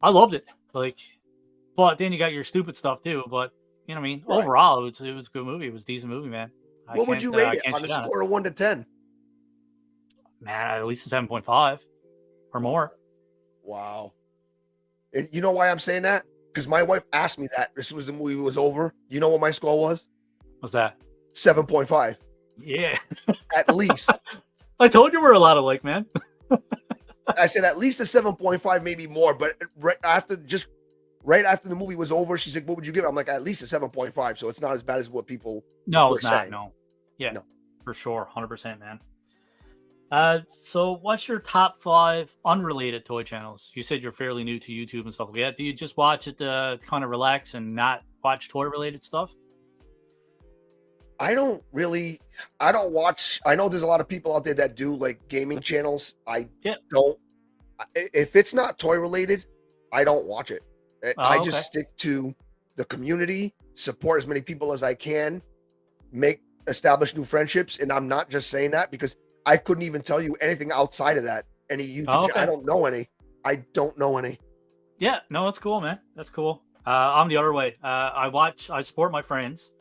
I loved it. Like, but then you got your stupid stuff too. But you know what I mean? Right. Overall, it was a good movie. It was a decent movie, man. What would you rate it on a score of 1 to 10? Man, at least a 7.5 or more. Wow. And you know why I'm saying that? Because my wife asked me that as soon as the movie was over. You know what my score was? What's that? 7.5. Yeah. At least. I told you we're a lot alike, man. I said at least a 7.5, maybe more. But right after just right after the movie was over, she's like, "What would you give it?" I'm like, "At least a 7.5." So it's not as bad as what people No, were it's not. saying. No. Yeah, No. for sure. 100%, man. So what's your top 5 unrelated toy channels? You said you're fairly new to YouTube and stuff like that. Do you just watch it to kind of relax and not watch toy related stuff? I don't watch. I know there's a lot of people out there that do like gaming channels. I Yeah. don't. If it's not toy related, I don't watch it. I Oh, just okay. stick to the community, support as many people as I can, establish new friendships. And I'm not just saying that because I couldn't even tell you anything outside of that. Any YouTube, Oh, I okay. don't know any. I don't know any. Yeah, no, that's cool, man. That's cool. I'm the other way. I support my friends,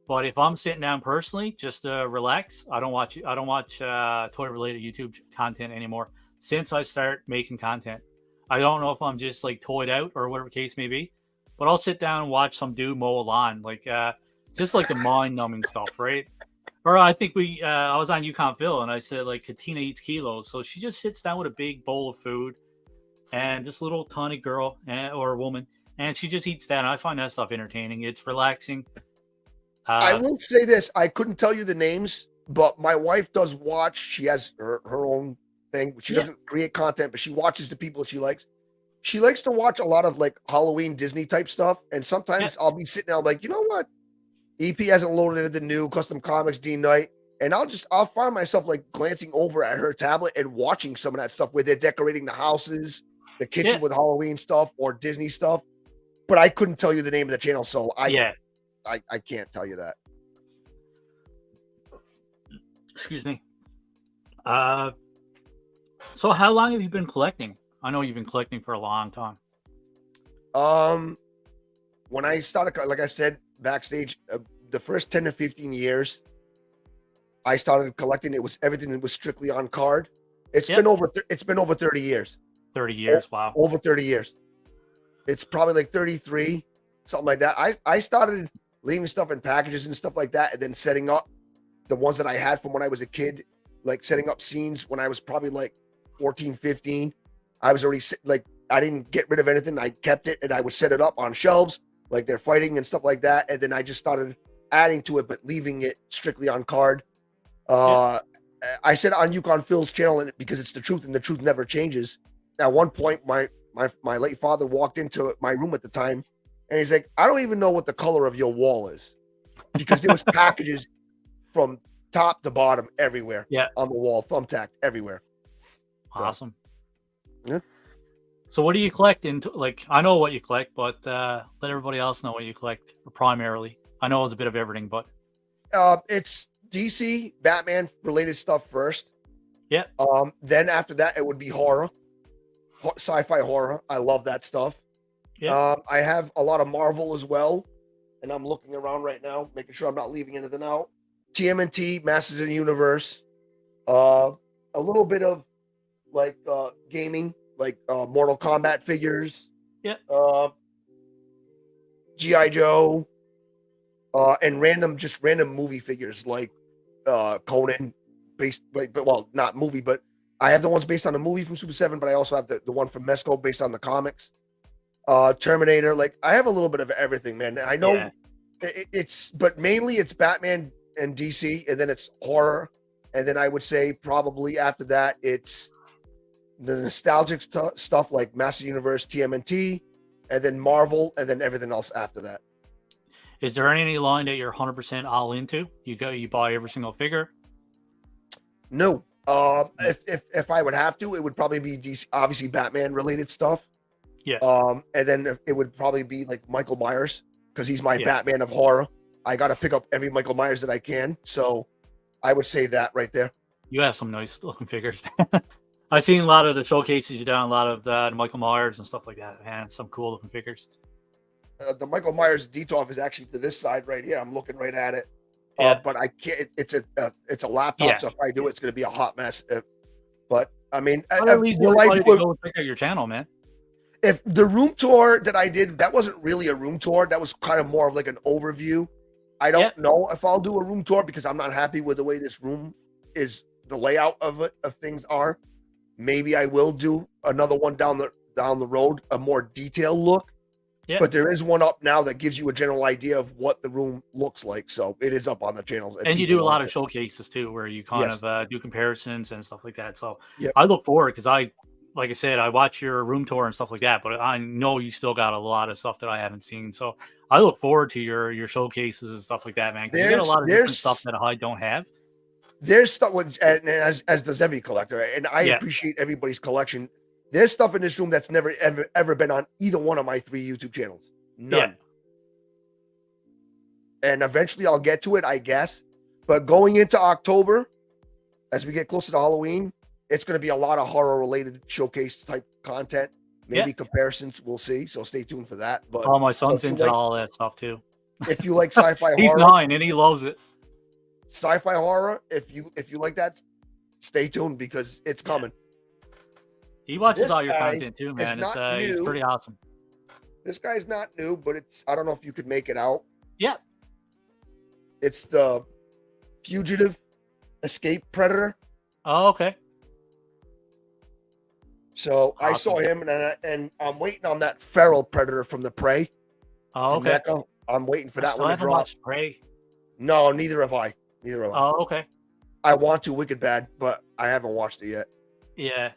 but if I'm sitting down personally just to relax, I don't watch toy related YouTube content anymore. Since I start making content, I don't know if I'm just like toyed out or whatever the case may be, but I'll sit down and watch some dude mow a lawn, like just like the mind numbing stuff, right? Or I think I was on Yukon Phil and I said like Katina eats kilos, so she just sits down with a big bowl of food and this little tiny girl or woman, and she just eats that. And I find that stuff entertaining. It's relaxing. I Uh, will say this: I couldn't tell you the names, but my wife does watch. She has her own thing. She yeah, doesn't create content, but she watches the people she likes. She likes to watch a lot of like Halloween Disney type stuff, and yeah, sometimes I'll be sitting there, I'm like, you know what? EP hasn't loaded into the new custom comics D night, and I'll find myself like glancing over at her tablet and watching some of that stuff where they're decorating the houses, the yeah, kitchen with Halloween stuff or Disney stuff. But I couldn't tell you the name of the channel, so yeah. I can't tell you that. Excuse me. Uh, so how long have you been collecting? I know you've been collecting for a long time. Um, when I started, like I said backstage, the first 10 to 15 years, I started collecting. It was everything that was strictly on card. Yep, It's been over 30 years. 30 O- years. Wow. Over 30 years. It's probably like 33, something like that. I started leaving stuff in packages and stuff like that, and then setting up the ones that I had from when I was a kid, like setting up scenes when I was probably like 14, 15. I was already like, I didn't get rid of anything. I kept it and I would set it up on shelves, like they're fighting and stuff like that. And then I just started adding to it, but leaving it strictly on card. Yep. Uh, I said on Yukon Phil's channel, and because it's the truth and the truth never changes. At one point, my late father walked into my room at the time, and he's like, "I don't even know what the color of your wall is," because there was packages from top to bottom everywhere Yeah. on the wall, thumbtacked everywhere. So, Awesome. yeah. So what do you collect into like I know what you collect, but let everybody else know what you collect primarily. I know it's a bit of everything, but It's DC, Batman related stuff first. yeah, Then after that, it would be horror, sci-fi horror. I love that stuff. yeah, I have a lot of Marvel as well, and I'm looking around right now, making sure I'm not leaving anything out. TMNT, Masters of the Universe, uh, a little bit of like gaming, like Mortal Kombat figures, yeah, uh, GI Joe, and random movie figures like Conan, based like, but well, not movie, but I have the ones based on the movie from Super 7, but I also have the one from Mesco based on the comics. Terminator, like I have a little bit of everything, man. I yeah. know but mainly it's Batman and DC, and then it's horror, and then I would say probably after that it's the nostalgic stuff like Master Universe, TMNT, and then Marvel, and then everything else after that. Is there any line that you're 100% all into? You buy every single figure? No. No. If I would have to, it would probably be DC, obviously Batman related stuff. Yeah, And then it would probably be like Michael Myers because he's my yeah. Batman of horror. I got to pick up every Michael Myers that I can. So I would say that right there. You have some nice looking figures. I've seen a lot of the showcases you done, a lot of the Michael Myers and stuff like that, and some cool looking figures. The Michael Myers Detolf is actually to this side right here. I'm looking right at it. Yeah, But I can't. It's a laptop, yeah. so if I do it, it's going to be a hot mess. But I mean, Well, that leads everybody to go check out your channel, man. if the room tour that I did, that wasn't really a room tour. That was kind of more of like an overview. I Yeah, don't know if I'll do a room tour because I'm not happy with the way this room is, the layout of things are. Maybe I will do another one down the road, a more detailed look. Yeah. But there is one up now that gives you a general idea of what the room looks like. So it is up on the channel. If And you people do a want lot of to. showcases too, where you kind Yes. of do comparisons and stuff like that. So Yep. I look forward because like I said, I watch your room tour and stuff like that. But I know you still got a lot of stuff that I haven't seen. So I look forward to your showcases and stuff like that, man. Because you got a lot of different stuff that I don't have. There's stuff with, and as does every collector, and I Yeah. appreciate everybody's collection. There's stuff in this room that's never ever been on either one of my 3 YouTube channels. None. Yeah. And eventually I'll get to it, I guess. But going into October, as we get closer to Halloween, it's going to be a lot of horror related showcase type content. Maybe comparisons, we'll see. So stay tuned for that. But my son's into all that stuff too. If you like sci-fi He's horror, 9 and he loves it. Sci-fi horror, if you like that, stay tuned because it's coming. He watches all your content too, man. It's pretty awesome. This guy's not new, but I don't know if you could make it out. Yeah. It's the Fugitive Escape Predator. Oh, okay. So awesome. I saw him, and I'm waiting on that feral predator from the Prey. Oh, okay. NECA. I'm waiting for that one to drop. Watched Prey. No, neither have I. Oh, okay. I want to wicked bad, but I haven't watched it yet. Yeah.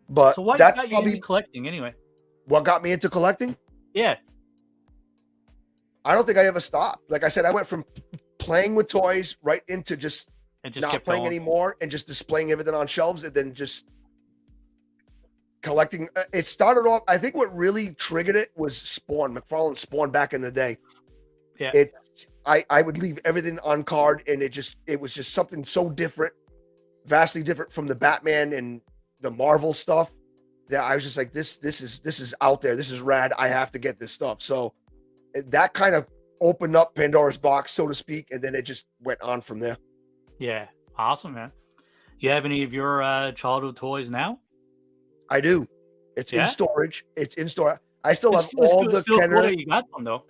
But so what got you into collecting anyway? What got me into collecting? Yeah. I don't think I ever stopped. Like I said, I went from playing with toys right into just not playing anymore and just displaying everything on shelves and then just collecting. It started off, I think what really triggered it was Spawn, McFarlane's Spawn back in the day. Yeah. I would leave everything on card and it was just something so different, vastly different from the Batman and the Marvel stuff that I was just like, this is out there. This is rad. I have to get this stuff. So that kind of opened up Pandora's box, so to speak. And then it just went on from there. Yeah. Awesome, man. You have any of your childhood toys now? I do. It's in storage. It's in store. I still have all the Kenner. You got them though.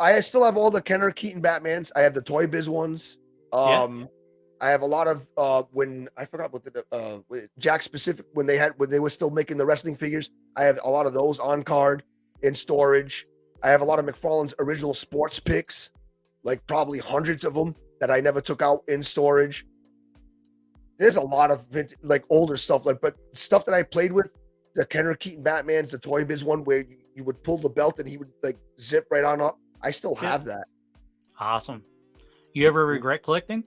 I still have all the Kenner Keaton Batmans. I have the Toy Biz ones. I have a lot of when I forgot what the Jack Specific when they were still making the wrestling figures. I have a lot of those on card in storage. I have a lot of McFarlane's original sports picks, like probably hundreds of them that I never took out in storage. There's a lot of like older stuff, but stuff that I played with, the Kenner Keaton Batmans, the Toy Biz one where you would pull the belt and he would like zip right on up. I still have that. Awesome. You ever regret collecting?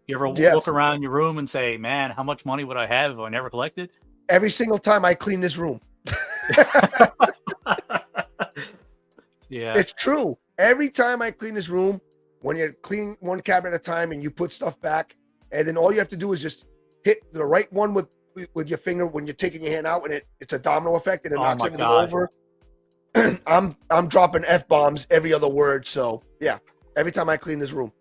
You ever look around your room and say, man, how much money would I have if I never collected? Every single time I clean this room. Yeah. It's true. Every time I clean this room, when you're cleaning one cabinet at a time and you put stuff back, and then all you have to do is just hit the right one with your finger when you're taking your hand out, and it's a domino effect and it knocks everything over. I'm dropping F-bombs every other word. So yeah, every time I clean this room.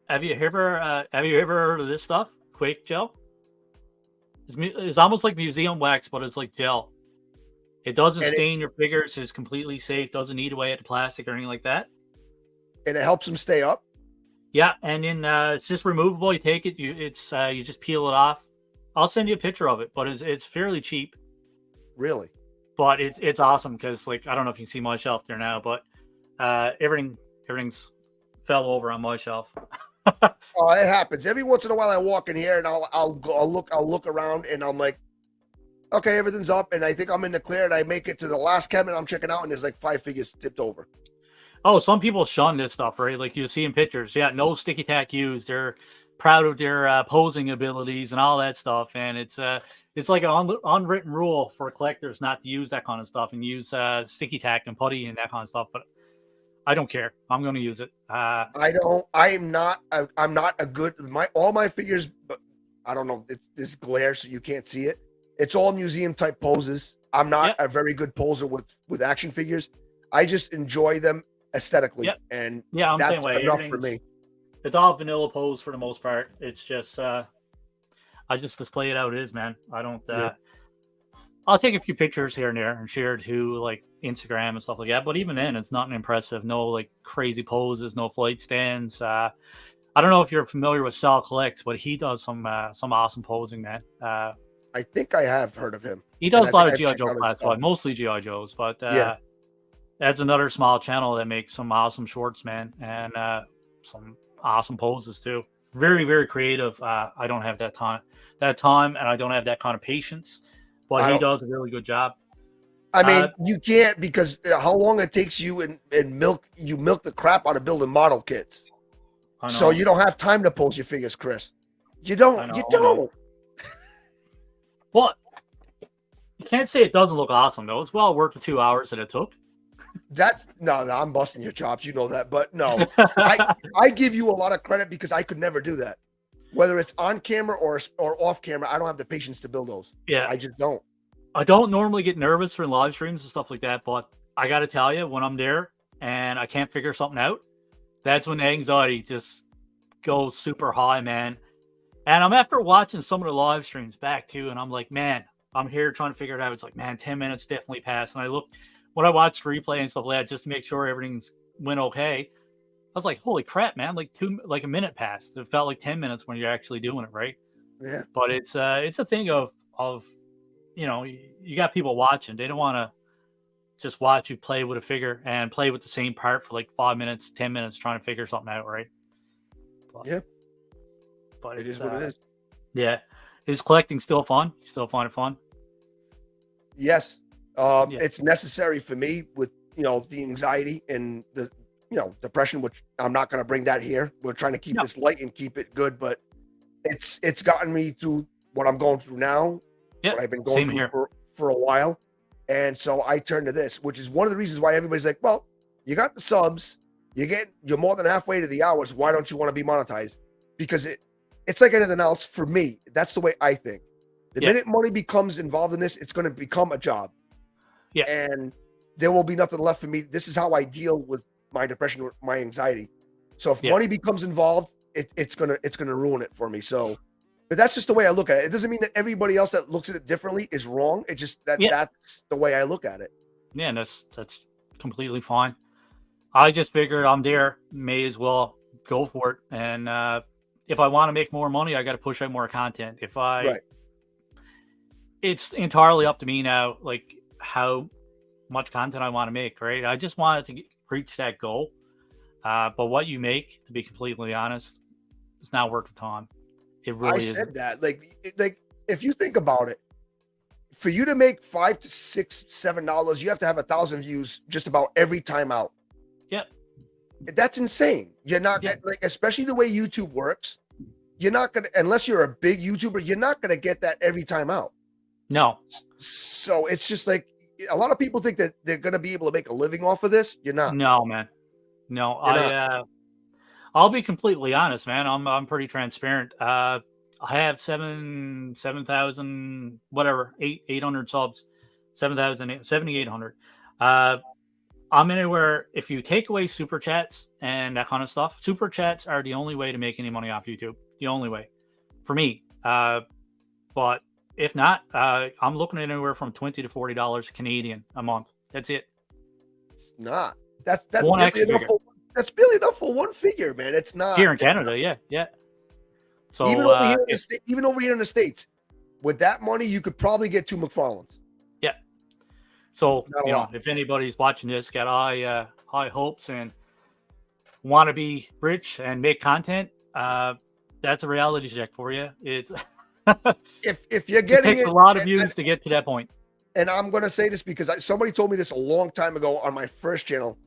Have you ever heard of this stuff? Quake gel? It's almost like museum wax, but it's like gel. It doesn't stain your figures. It's completely safe. Doesn't eat away at the plastic or anything like that. And it helps them stay up. Yeah, and then it's just removable. You take it. You just peel it off. I'll send you a picture of it, but it's fairly cheap. Really? But it's awesome because like I don't know if you can see my shelf there now, but everything's fell over on my shelf. Oh, it happens every once in a while. I walk in here and I'll look around and I'm like, okay, everything's up, and I think I'm in the clear, and I make it to the last cabinet I'm checking out, and there's like 5 figures tipped over. Oh, some people shun this stuff, right? Like you see in pictures. Yeah, no sticky tack used. They're proud of their posing abilities and all that stuff, and it's like an unwritten rule for collectors not to use that kind of stuff and use sticky tack and putty and that kind of stuff. But I don't care. I'm going to use it. I'm not a good. All my figures. I don't know. It's this glare, so you can't see it. It's all museum type poses. I'm not a very good poser with action figures. I just enjoy them aesthetically, and I'm that's the same way. enough for me. It's all vanilla pose for the most part. It's just I just display it how it is, man. I don't. I'll take a few pictures here and there and share it to like Instagram and stuff like that. But even then, it's not impressive. No like crazy poses, no flight stands. I don't know if you're familiar with Sal Collects, but he does some awesome posing, man. I think I have heard of him. He And does I a lot think of I've GI checked Joe out his classified, stuff. mostly GI Joes, but Yeah. that's another small channel that makes some awesome shorts, man, and some awesome poses too. Very, very creative. I don't have that time, and I don't have that kind of patience, but I he don't. does a really good job. I mean, you can't, because how long it takes you and you milk the crap out of building model kits. I know, So you don't have time to pose your figures, Chris. You I don't. know, You I know. don't. But you can't say it doesn't look awesome though. It's well worth the 2 hours that it took. That's no, I'm busting your chops. You know that, but no, I give you a lot of credit because I could never do that. Whether it's on camera or off camera, I don't have the patience to build those. Yeah, I just don't. I don't normally get nervous for live streams and stuff like that, but I got to tell you, when I'm there and I can't figure something out, that's when the anxiety just goes super high, man. And I'm after watching some of the live streams back too, and I'm like, man, I'm here trying to figure it out. It's like, man, 10 minutes definitely passed. And I look when I watch replay and stuff like that just to make sure everything's went okay. I was like, holy crap, man! Like a minute passed. It felt like 10 minutes when you're actually doing it, right? Yeah. But it's a thing of you got people watching. They don't want to just watch you play with a figure and play with the same part for like 5 minutes, 10 minutes trying to figure something out, right? But, Yeah. But It is what it is. Yeah. Is collecting still fun? You still find it fun? Yes. Yeah. It's necessary for me with, the anxiety and the, depression, which I'm not going to bring that here. We're trying to keep this light and keep it good, but it's gotten me through what I'm going through now. Yeah. What I've been going through for a while. And so I turned to this, which is one of the reasons why everybody's like, well, you got the subs, you're more than halfway to the hours. Why don't you want to be monetized? Because it's like anything else for me. That's the way I think. The minute money becomes involved in this, it's going to become a job. Yeah. And there will be nothing left for me. This is how I deal with my depression or my anxiety. So if money becomes involved, it's gonna ruin it for me. So, but that's just the way I look at it. It doesn't mean that everybody else that looks at it differently is wrong. It's just that's the way I look at it. Yeah, and that's completely fine. I just figured I'm there, may as well go for it. And if I want to make more money, I got to push out more content. It's entirely up to me now, like how much content I want to make, right? I just wanted to reach that goal. But what you make, to be completely honest, it's not worth the time. It really is. I said that. Like if you think about it, for you to make $5 to $6, $7, you have to have 1,000 views just about every time out. Yep. That's insane. You're not like, especially the way YouTube works, you're not gonna, unless you're a big YouTuber, you're not gonna get that every time out. No. So it's just like a lot of people think that they're gonna be able to make a living off of this. You're not. No, man. No, I'll be completely honest, man. I'm pretty transparent. I have 7,000 whatever, 800 subs, 7,800. I'm anywhere, if you take away super chats and that kind of stuff, super chats are the only way to make any money off YouTube. The only way for me. But if not, I'm looking at anywhere from $20 to $40 Canadian a month. That's it. It's not. That's barely enough. That's barely enough for one figure, man. It's not here in Canada. Yeah. So even over here in the States, with that money, you could probably get 2 McFarlanes. Yeah. So if anybody's watching this, got high hopes and want to be rich and make content, that's a reality check for you. It's if you're getting it takes a lot of views to get to that point. And I'm going to say this because somebody told me this a long time ago on my first channel.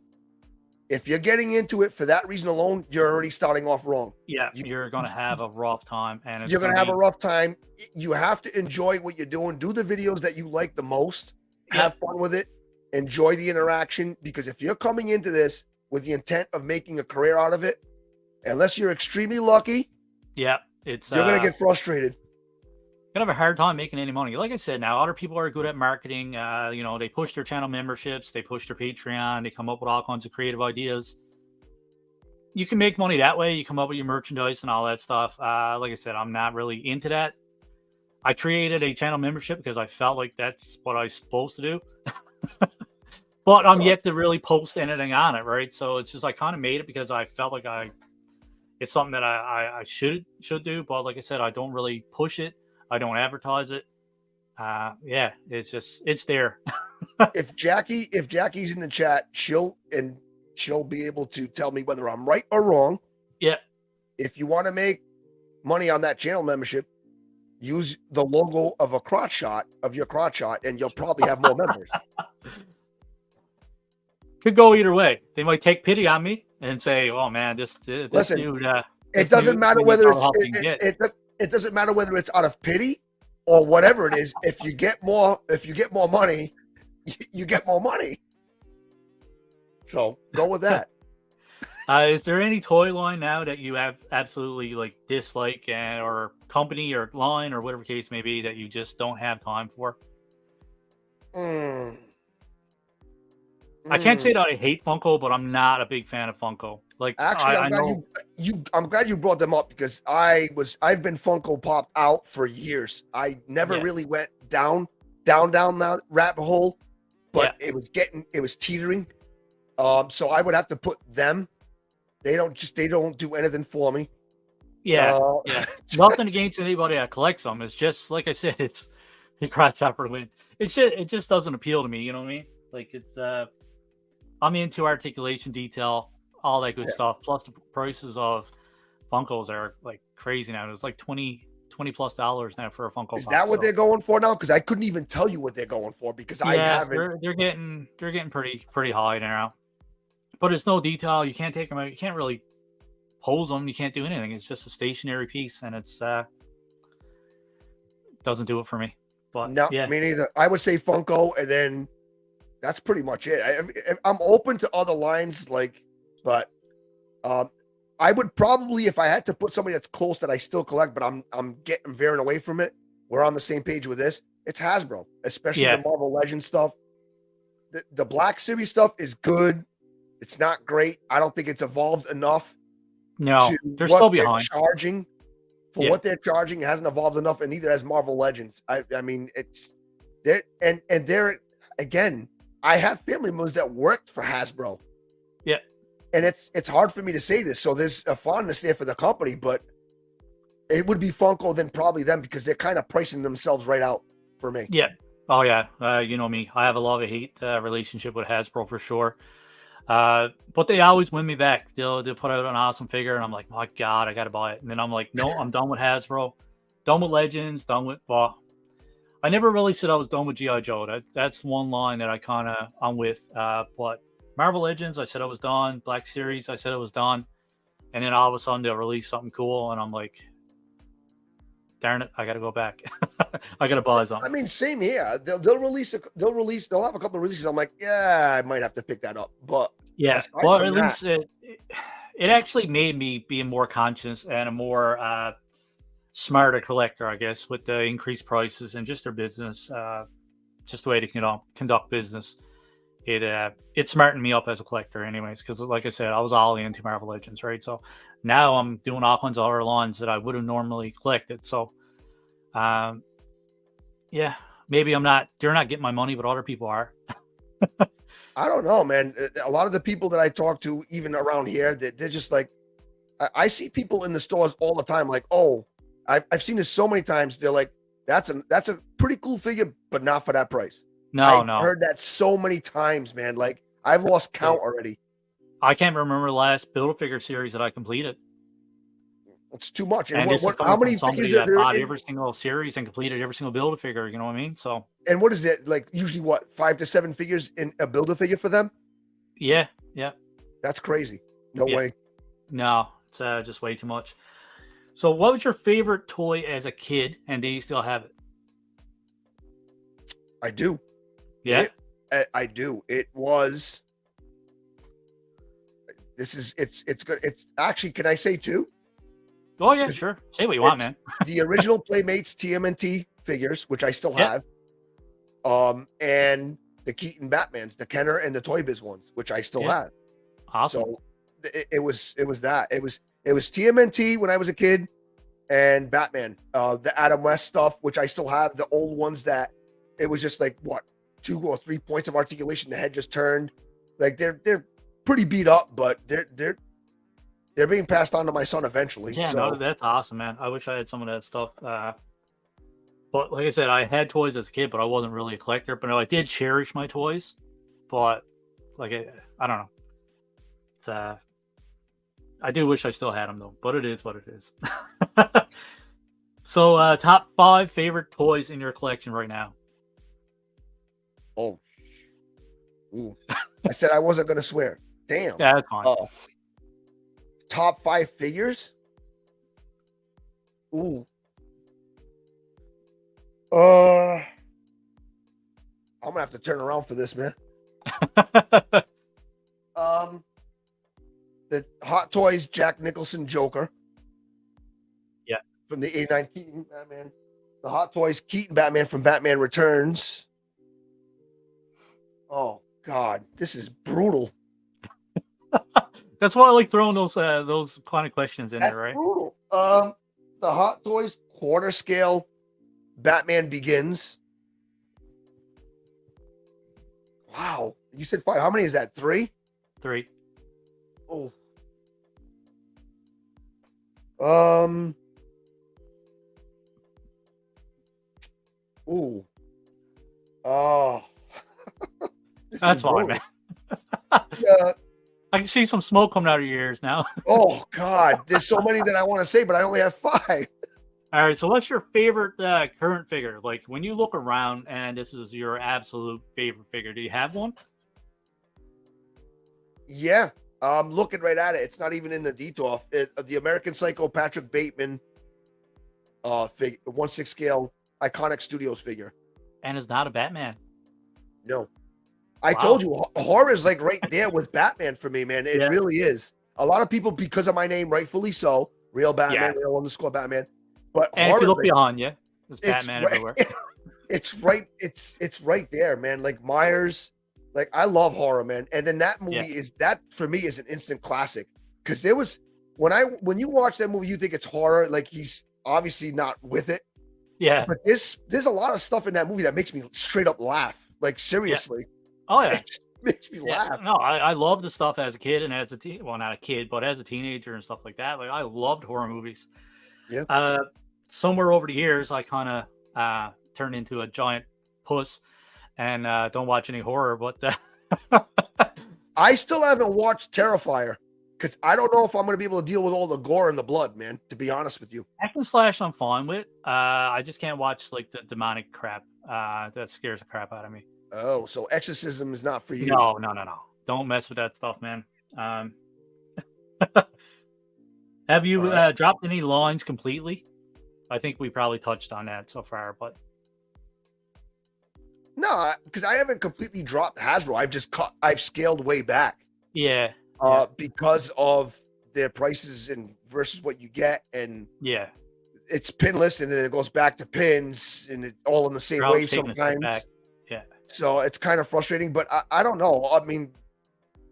If you're getting into it for that reason alone, you're already starting off wrong. Yeah, you're going to have a rough time. And you're going to have a rough time. You have to enjoy what you're doing. Do the videos that you like the most. Have fun with it. Enjoy the interaction. Because if you're coming into this with the intent of making a career out of it, unless you're extremely lucky, you're going to get frustrated. Gonna have a hard time making any money. Like I said, now other people are good at marketing. They push their channel memberships, they push their Patreon, they come up with all kinds of creative ideas. You can make money that way. You come up with your merchandise and all that stuff. Like I said, I'm not really into that. I created a channel membership because I felt like that's what I was supposed to do. But I'm yet to really post anything on it, right? So it's just I kind of made it because I felt like it's something that I should do. But like I said, I don't really push it. I don't advertise it. Yeah, it's there. If Jackie's in the chat, she'll be able to tell me whether I'm right or wrong. Yeah. If you want to make money on that channel membership, use the logo of a crotch shot of your crotch shot, and you'll probably have more members. Could go either way. They might take pity on me and say, "Oh man, this Listen, dude." It doesn't matter whether it doesn't matter whether it's out of pity or whatever it is. If you get more money, you get more money. So go with that. Is there any toy line now that you have absolutely like dislike, or company or line or whatever case may be, that you just don't have time for? I can't say that I hate Funko, but I'm not a big fan of Funko. Like, actually, I'm glad you brought them up, because I've been Funko Pop out for years. I never really went down that rabbit hole, but it was teetering. So I would have to put them. They don't do anything for me. Yeah. Nothing against anybody that collects them. It's just like I said, it's you crotch chopper win. It just doesn't appeal to me. You know what I mean? Like, it's I'm into articulation, detail, all that good stuff. Plus the prices of Funkos are like crazy now. It's like $20+ now for a Funko. Is that what they're going for now? Because I couldn't even tell you what they're going for, because I haven't. They're getting pretty high now. But it's no detail. You can't take them out. You can't really pose them. You can't do anything. It's just a stationary piece, and it's doesn't do it for me. But no, me neither. I would say Funko, and then that's pretty much it. I'm open to other lines, but I would probably, if I had to put somebody that's close that I still collect, but I'm getting veering away from it. We're on the same page with this. It's Hasbro, especially the Marvel Legends stuff. The Black Series stuff is good. It's not great. I don't think it's evolved enough. No, they're still behind. Charging for what they're charging, it hasn't evolved enough, and neither has Marvel Legends. I mean, it's there, and they're, again, I have family members that worked for Hasbro. Yeah. And it's hard for me to say this, so there's a fondness there for the company, but it would be Funko, then probably them, because they're kind of pricing themselves right out for me. Yeah. Oh yeah. You know me. I have a love-hate relationship with Hasbro for sure. But they always win me back. They'll put out an awesome figure, and I'm like, my God, I gotta buy it. And then I'm like, no, I'm done with Hasbro, done with Legends, done with. Well, I never really said I was done with G.I. Joe. That's one line that I'm with. But Marvel Legends, I said I was done. Black Series, I said I was done. And then all of a sudden they'll release something cool, and I'm like, darn it, I gotta go back. I gotta buy something. I mean, same here. They'll have a couple of releases. I'm like, yeah, I might have to pick that up. But yeah, well, at least it actually made me be more conscious and a more smarter collector, I guess, with the increased prices and just their business, just the way to conduct business. It smartened me up as a collector, anyways, because like I said, I was all into Marvel Legends, right? So now I'm doing all kinds of other lines that I would have normally collected. So, yeah, maybe they're not getting my money, but other people are. I don't know, man. A lot of the people that I talk to, even around here, they're just like, I see people in the stores all the time, like, oh, I've seen this so many times. They're like, that's a pretty cool figure, but not for that price. No. I've heard that so many times, man. Like, I've lost count already. I can't remember the last Build-A-Figure series that I completed. It's too much. And how many figures that bought every single series and completed every single Build-A-Figure? You know what I mean? So. And what is it like? Usually, 5 to 7 figures in a Build-A-Figure for them? Yeah. That's crazy. No way. No, it's just way too much. So, what was your favorite toy as a kid, and do you still have it? I do. Yeah, I do. It was. It's good. It's actually. Can I say two? Oh yeah, sure. Say what you want, man. The original Playmates TMNT figures, which I still have, and the Keaton Batmans, the Kenner and the Toy Biz ones, which I still have. Awesome. So it was that. It was TMNT when I was a kid, and Batman, the Adam West stuff, which I still have. The old ones that it was just like 2 or 3 points of articulation. The head just turned. Like they're pretty beat up, but they're being passed on to my son eventually. Yeah, so. no, that's awesome, man. I wish I had some of that stuff. But like I said, I had toys as a kid, but I wasn't really a collector. But I did cherish my toys. But like I don't know. It's I do wish I still had them though. But it is what it is. So top 5 favorite toys in your collection right now. Oh, ooh. I said I wasn't gonna swear. Damn. Yeah, that's fine. Top 5 figures. Ooh. I'm gonna have to turn around for this, man. The Hot Toys Jack Nicholson Joker. Yeah. From the '89 Keaton Batman. The Hot Toys Keaton Batman from Batman Returns. Oh God, this is brutal. That's why I like throwing those kind of questions in That's there, right? brutal. The Hot Toys quarter scale Batman Begins. Wow, you said 5. How many is that? 3? 3. Oh. Ooh. Oh. That's fine, man. Yeah. I can see some smoke coming out of your ears now. Oh God, there's so many that I want to say, but I only have 5. All right, so what's your favorite current figure? Like when you look around and this is your absolute favorite figure, do you have one? Yeah, I'm looking right at it. It's not even in the detail. The American Psycho Patrick Bateman figure, 1/6 scale Iconic Studios figure. And it's not a Batman. No, I Wow. told you, horror is like right there with Batman for me, man. It Yeah. really is. A lot of people, because of my name, rightfully so, real Batman, Yeah. real _ Batman. But And if you horror, look like, behind you, there's it's Batman right, everywhere. it's right there, man. Like Myers, like I love horror, man. And then that Yeah. movie for me is an instant classic because there was when you watch that movie, you think it's horror, like he's obviously not with it. Yeah. But there's a lot of stuff in that movie that makes me straight up laugh. Like seriously, Oh yeah. it just makes me Yeah. laugh. No, I love the stuff as a kid and as a teen. Well, not a kid, but as a teenager and stuff like that. Like I loved horror movies. Yeah. Somewhere over the years, I kind of turned into a giant puss and don't watch any horror. But I still haven't watched Terrifier because I don't know if I'm going to be able to deal with all the gore and the blood, man. To be honest with you, hack and slash, I'm fine with. I just can't watch like the demonic crap. That scares the crap out of me. oh, so exorcism is not for you. No. Don't mess with that stuff, man. Have you Right. dropped any lines completely? I think we probably touched on that so far, but No, because I haven't completely dropped Hasbro. I've scaled way back yeah, because of their prices and versus what you get, and yeah. it's pinless, and then it goes back to pins, and it all in the same They're way always taking a step sometimes. back. Yeah, So it's kind of frustrating, but I don't know. I mean,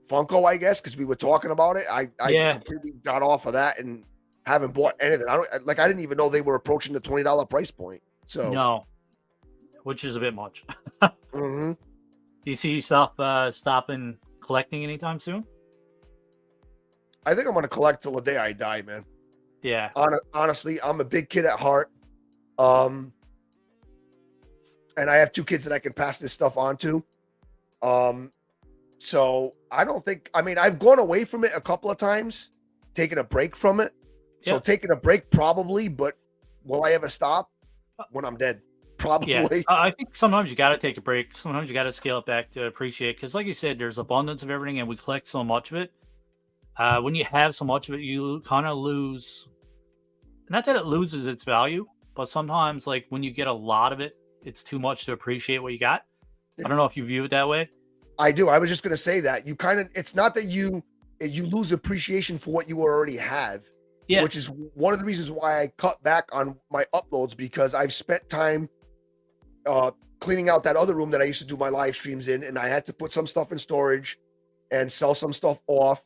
Funko, I guess, because we were talking about it. I yeah. completely got off of that and haven't bought anything. I didn't even know they were approaching the $20 price point. So No, which is a bit much. mhm. Do you see yourself stopping collecting anytime soon? I think I'm gonna collect till the day I die, man. Yeah, Honestly, I'm a big kid at heart. Um, and I have 2 kids that I can pass this stuff on to. So I don't think, I mean, I've gone away from it a couple of times, taking a break from it. So yeah, taking a break probably, but will I ever stop? When I'm dead, yeah. probably. I think sometimes you got to take a break. Sometimes you got to scale it back to appreciate. Because, like you said, there's abundance of everything, and we collect so much of it. When you have so much of it, you kind of lose. Not that it loses its value, but sometimes, like when you get a lot of it, it's too much to appreciate what you got. I don't know if you view it that way. I do. I was just gonna say that you kind of, it's not that you lose appreciation for what you already have, Yeah, which is one of the reasons why I cut back on my uploads, because I've spent time cleaning out that other room that I used to do my live streams in, and I had to put some stuff in storage and sell some stuff off,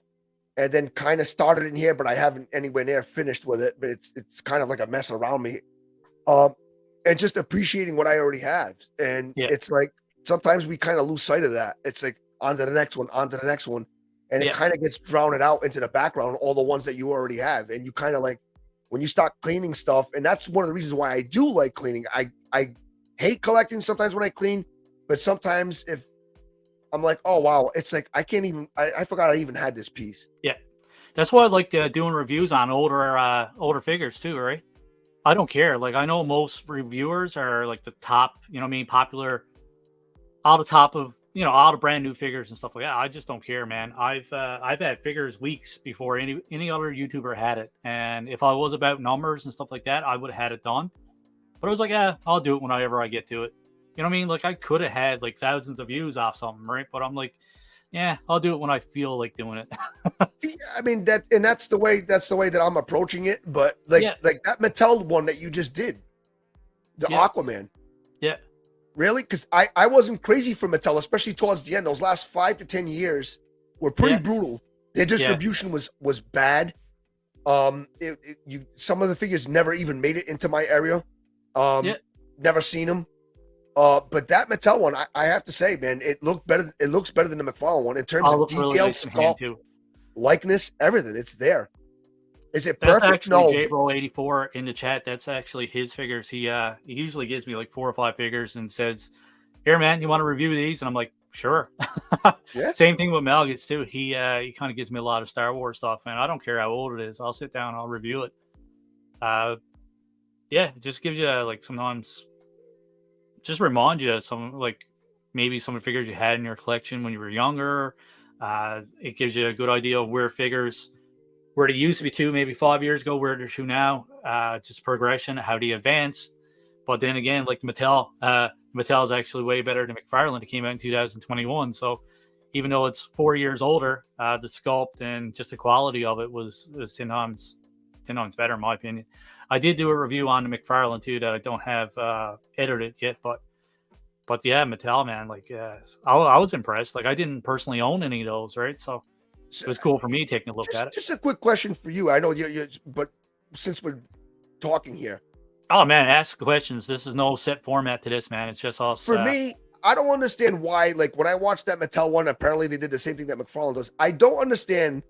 and then kind of started in here, but I haven't anywhere near finished with it. But it's kind of like a mess around me, and just appreciating what I already have. And yeah, it's like sometimes we kind of lose sight of that. It's like on to the next one, on to the next one, and it yeah, kind of gets drowned out into the background, all the ones that you already have, and you kind of like when you start cleaning stuff, and that's one of the reasons why I do like cleaning. I hate collecting sometimes when I clean, but sometimes if I'm like, oh wow, it's like I can't even. I forgot I even had this piece. Yeah, that's why I like doing reviews on older figures too, right? I don't care. Like I know most reviewers are like the top, you know what I mean, popular, all the top of all the brand new figures and stuff like that. I just don't care, man. I've had figures weeks before any other YouTuber had it, and if I was about numbers and stuff like that, I would have had it done. But I was like, yeah, I'll do it whenever I get to it. You know what I mean? Like I could have had like thousands of views off something, right? But I'm like, yeah, I'll do it when I feel like doing it. Yeah, I mean that's the way that I'm approaching it. But like Yeah. like that Mattel one that you just did, the Yeah. Aquaman. Yeah. Really? Because I wasn't crazy for Mattel, especially towards the end. Those last 5 to 10 years were pretty brutal. Their distribution was bad. Some of the figures never even made it into my area. Never seen them. But that Mattel one, I have to say, man, it looks better than the McFarlane one in terms of detail, really nice sculpt, likeness, everything. It's there. Is it perfect? That's actually JBro84 in the chat. That's actually his figures. He usually gives me like 4 or 5 figures and says, "Here, man, you want to review these?" And I'm like, "Sure." Yeah. Same thing with Mel gets too. He kind of gives me a lot of Star Wars stuff, and I don't care how old it is. I'll sit down, I'll review it. Yeah, it just gives you like sometimes just remind you of some like maybe some of the figures you had in your collection when you were younger. It gives you a good idea of where they used to be to maybe 5 years ago, where they're to now. Just progression, how do you advance? But then again, like Mattel is actually way better than McFarlane. It came out in 2021, so even though it's 4 years older, the sculpt and just the quality of it was 10 times better in my opinion. I did do a review on the McFarlane too that I don't have edited yet, but yeah, Mattel, man, like I was impressed. Like I didn't personally own any of those, right? So it was cool for me taking a look at it. Just a quick question for you. I know you, but since we're talking here, oh man, ask questions. This is no set format to this, man. It's just us. For me, I don't understand why. Like when I watched that Mattel one, apparently they did the same thing that McFarlane does. I don't understand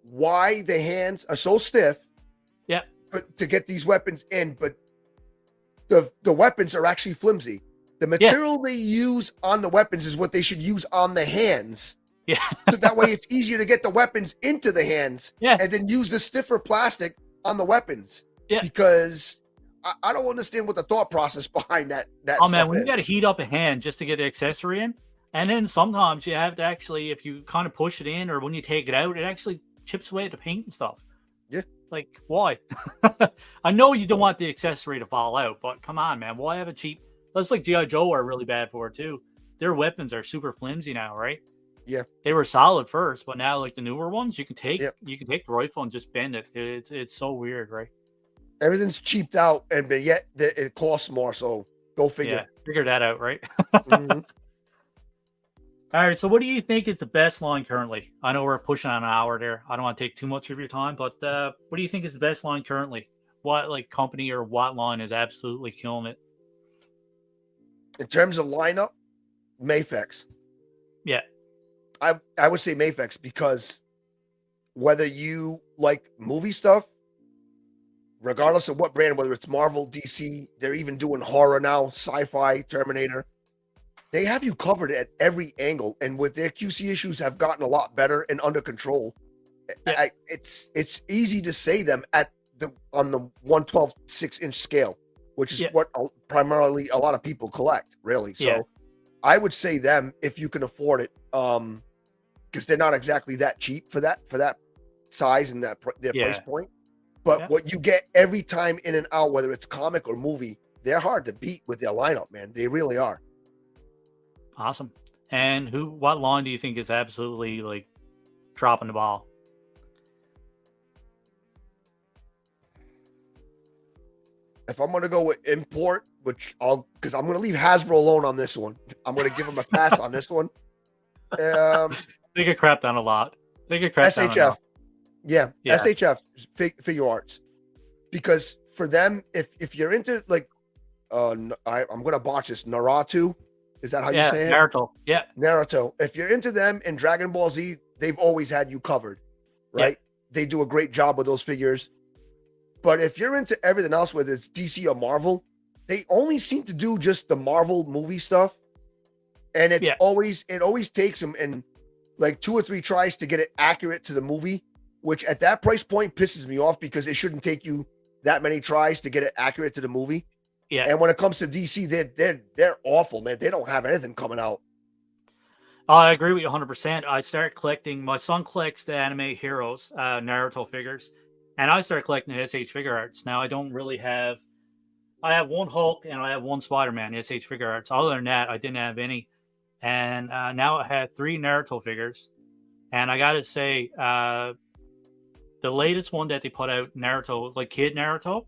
why the hands are so stiff. Yeah. To get these weapons in, but the weapons are actually flimsy. The material they use on the weapons is what they should use on the hands. Yeah. So that way it's easier to get the weapons into the hands. Yeah. And then use the stiffer plastic on the weapons. Yeah. Because I don't understand what the thought process behind that. Oh man, when you got to heat up a hand just to get the accessory in, and then sometimes you have to actually, if you kind of push it in or when you take it out, it actually chips away at the paint and stuff. Yeah. Like, why? I know you don't want the accessory to fall out, but come on, man. Why have a cheap? That's like G.I. Joe are really bad for it too. Their weapons are super flimsy now, right? Yeah. They were solid first, but now like the newer ones, you can take the rifle and just bend it. It's so weird, right? Everything's cheaped out, and but yet it costs more. So go figure. Yeah, figure that out, right? Mm-hmm. All right, so what do you think is the best line currently? I know we're pushing on an hour there. I don't want to take too much of your time, but what do you think is the best line currently? What like company or what line is absolutely killing it? In terms of lineup, Mafex. Yeah. I would say Mafex because whether you like movie stuff, regardless of what brand, whether it's Marvel, DC, they're even doing horror now, sci-fi, Terminator. They have you covered at every angle, and with their QC issues have gotten a lot better and under control. Yeah. It's easy to say them on the 1/12 6-inch scale, which is what primarily a lot of people collect, really. So I would say them if you can afford it, because they're not exactly that cheap for that size and their price point. But what you get every time in and out, whether it's comic or movie, they're hard to beat with their lineup, man. They really are. Awesome. And what line do you think is absolutely like dropping the ball? If I'm going to go with import, because I'm going to leave Hasbro alone on this one. I'm going to give them a pass on this one. They get crapped on a lot. They get crapped on a lot. Yeah, SHF figure arts, because for them, if you're into like, I'm going to botch this, Naruto. Is that how you say it? Naruto. Yeah. Naruto. If you're into them and Dragon Ball Z, they've always had you covered, right? Yeah. They do a great job with those figures. But if you're into everything else, whether it's DC or Marvel, they only seem to do just the Marvel movie stuff. And it always takes them and like 2 or 3 tries to get it accurate to the movie, which at that price point pisses me off because it shouldn't take you that many tries to get it accurate to the movie. Yeah. And when it comes to DC, they're awful, man. They don't have anything coming out. I agree with you 100%. I started collecting. My son collects the anime heroes, Naruto figures, and I started collecting the SH figure arts. Now I don't really have. I have one Hulk and I have one Spider-Man SH figure arts. Other than that, I didn't have any. And now I have 3 Naruto figures, and I gotta say, the latest one that they put out, Naruto, like Kid Naruto,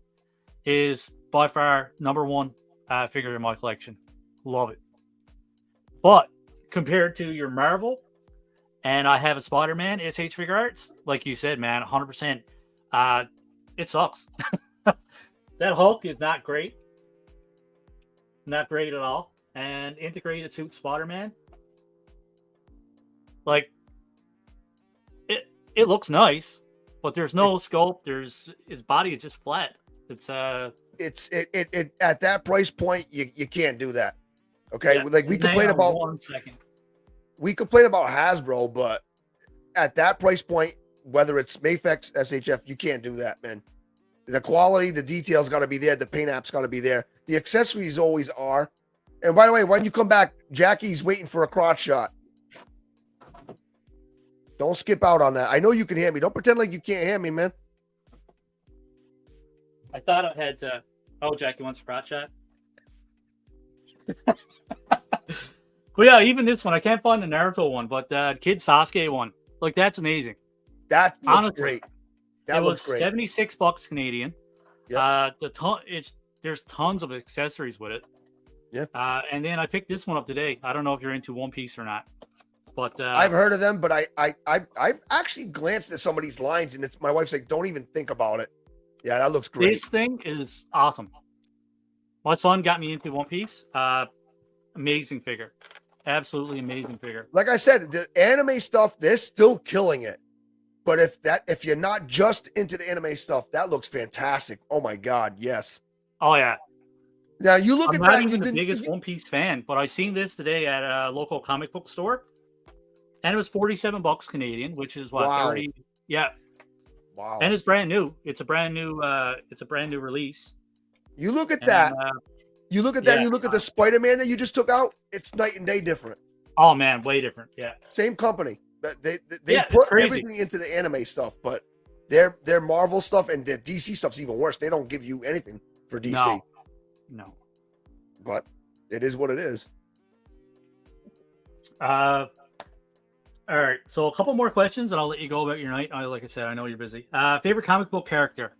is by far number 1 figure in my collection. Love it. But compared to your Marvel, and I have a Spider-Man SH figure arts, like you said, man, 100%, it sucks. That Hulk is not great. Not great at all. And integrated suit Spider-Man, like, it looks nice, but there's no sculpt. His body is just flat. It's at that price point, you can't do that. Okay, yeah. like we complain about 1 second. We complain about Hasbro, but at that price point, whether it's Mafex, SHF, you can't do that, man. The quality, the details got to be there. The paint apps got to be there. The accessories always are. And by the way, when you come back, Jackie's waiting for a crotch shot. Don't skip out on that. I know you can hear me. Don't pretend like you can't hear me, man. I thought I had to. Oh, Jackie wants a crotch shot. Well, yeah, even this one, I can't find the Naruto one, but the Kid Sasuke one, like, that's amazing. That looks Honestly, great. That looks great. $76 Canadian. Yep. There's tons of accessories with it. Yeah. And then I picked this one up today. I don't know if you're into One Piece or not, but I've heard of them, but I've actually glanced at some of these lines, and it's my wife's like, don't even think about it. Yeah, that looks great. This thing is awesome. My son got me into One Piece. Amazing figure. Absolutely amazing figure. Like I said, the anime stuff, they're still killing it. But if you're not just into the anime stuff, that looks fantastic. Oh my God, yes. Oh yeah. Now you look I'm at not that. even the biggest One Piece fan, but I seen this today at a local comic book store, and it was $47 Canadian, which is what, Wow. 30. Yeah. Wow. And it's brand new. It's a brand new release. You look at that. You look at that. Yeah. You look at the Spider-Man that you just took out. It's night and day different. Oh man, way different. Yeah. Same company. They Yeah, put crazy. everything into the anime stuff, but their Marvel stuff and their DC stuff's even worse. They don't give you anything for DC. No. But it is what it is. All right. So a couple more questions, and I'll let you go about your night. Like I said, I know you're busy. Favorite comic book character?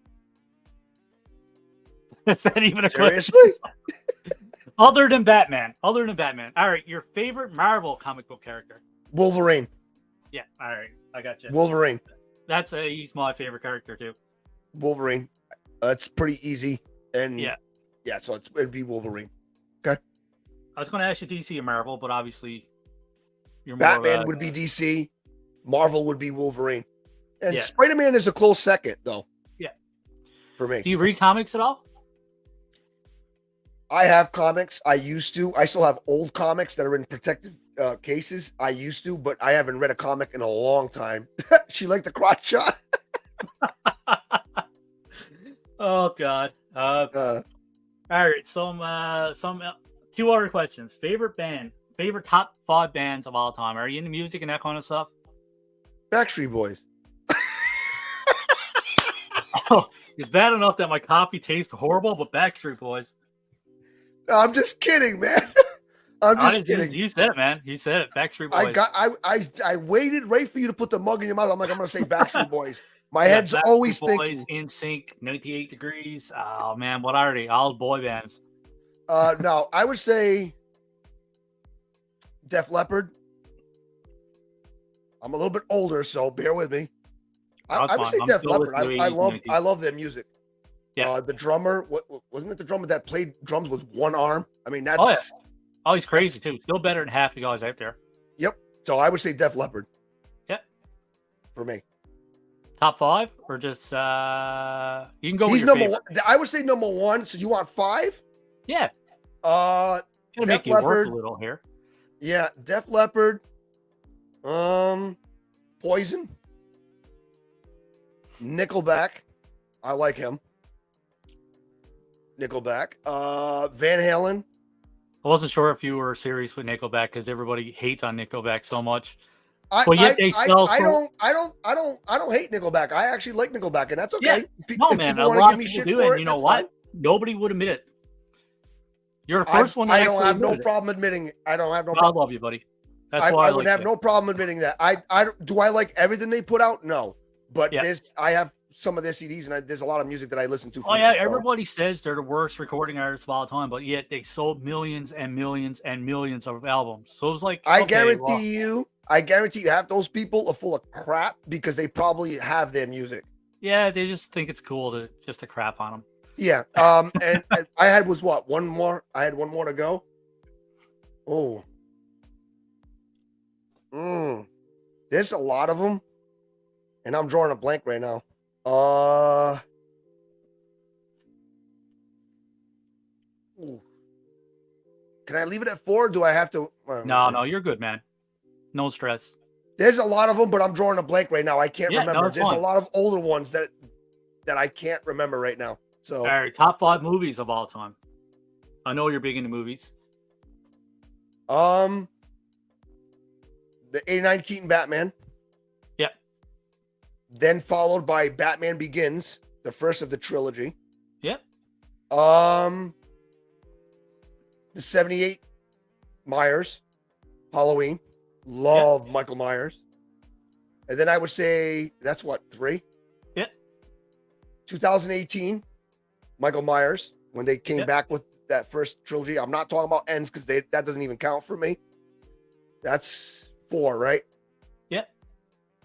Is that even a Seriously? question? Other than Batman. All right. Your favorite Marvel comic book character? Wolverine. Yeah. All right. I got you. Wolverine. He's my favorite character too. Wolverine. It's pretty easy. And yeah. So it'd be Wolverine. Okay. I was going to ask you DC or Marvel, but obviously you're more Batman would be DC. Marvel would be Wolverine. And Yeah. Spider-Man is a close second, though. Yeah. For me. Do you read comics at all? I have comics. I used to. I still have old comics that are in protective cases. I used to, but I haven't read a comic in a long time. She liked the crotch shot. Oh God. All right. Some 2 other questions. Favorite band. Favorite top 5 bands of all time. Are you into music and that kind of stuff? Backstreet Boys. Oh, it's bad enough that my coffee tastes horrible, but Backstreet Boys. No, I'm just kidding, man. I'm just kidding. You said it, man. You said it. Backstreet Boys. I waited right for you to put the mug in your mouth. I'm like, I'm gonna say Backstreet Boys. My head's always thinking. In Sync, 98 Degrees. Oh man, what are they? All boy bands. No, I would say Def Leppard. I'm a little bit older, so bear with me. I would say Def Leppard. I love their music. Yeah. The drummer, wasn't it the drummer that played drums with one arm? I mean, that's he's crazy too. Still better than half the guys out there. Yep. So I would say Def Leppard. Yep. For me. Top 5 or just you can go with He's your number favorite. one. I would say number 1. So you want 5? Yeah, Uh, gonna Def make you work a Leppard. little here. Yeah, Def Leppard. Poison. Nickelback. I like him. Nickelback. Van Halen. I wasn't sure if you were serious with Nickelback because everybody hates on Nickelback so much. I But yet they sell I so. don't hate Nickelback. I actually like Nickelback, and that's Yeah, okay. no, If man, people a want to lot give of me people shit do, for and it, you know that's what? fine. Nobody would admit it. You're the first one that I don't actually have no admitted it. problem admitting it. I don't have no I problem. love you, buddy. That's why I I would like have you. no problem admitting that. Do I like everything they put out? No, but Yeah. I have some of their CDs, and there's a lot of music that I listen to. Oh yeah, everybody says they're the worst recording artists of all time, but yet they sold millions and millions and millions of albums. So it's like I guarantee you half those people are full of crap because they probably have their music. Yeah, they just think it's cool to crap on them. Yeah. And I had one more. I had one more to go. Oh. There's a lot of them, and I'm drawing a blank right now. Can I leave it at 4? Or do I have to? No, you're good, man. No stress. There's a lot of them, but I'm drawing a blank right now. I can't remember. No, There's fine. a lot of older ones that I can't remember right now. So, all right, top 5 movies of all time. I know you're big into movies. the '89 Keaton Batman. Yep. Then followed by Batman Begins, the first of the trilogy. Yep. The '78 Myers, Halloween. Love Michael Myers. And then I would say that's 3? Yep. 2018, Michael Myers, when they came back with that first trilogy. I'm not talking about ends because that doesn't even count for me. That's 4, right? Yep.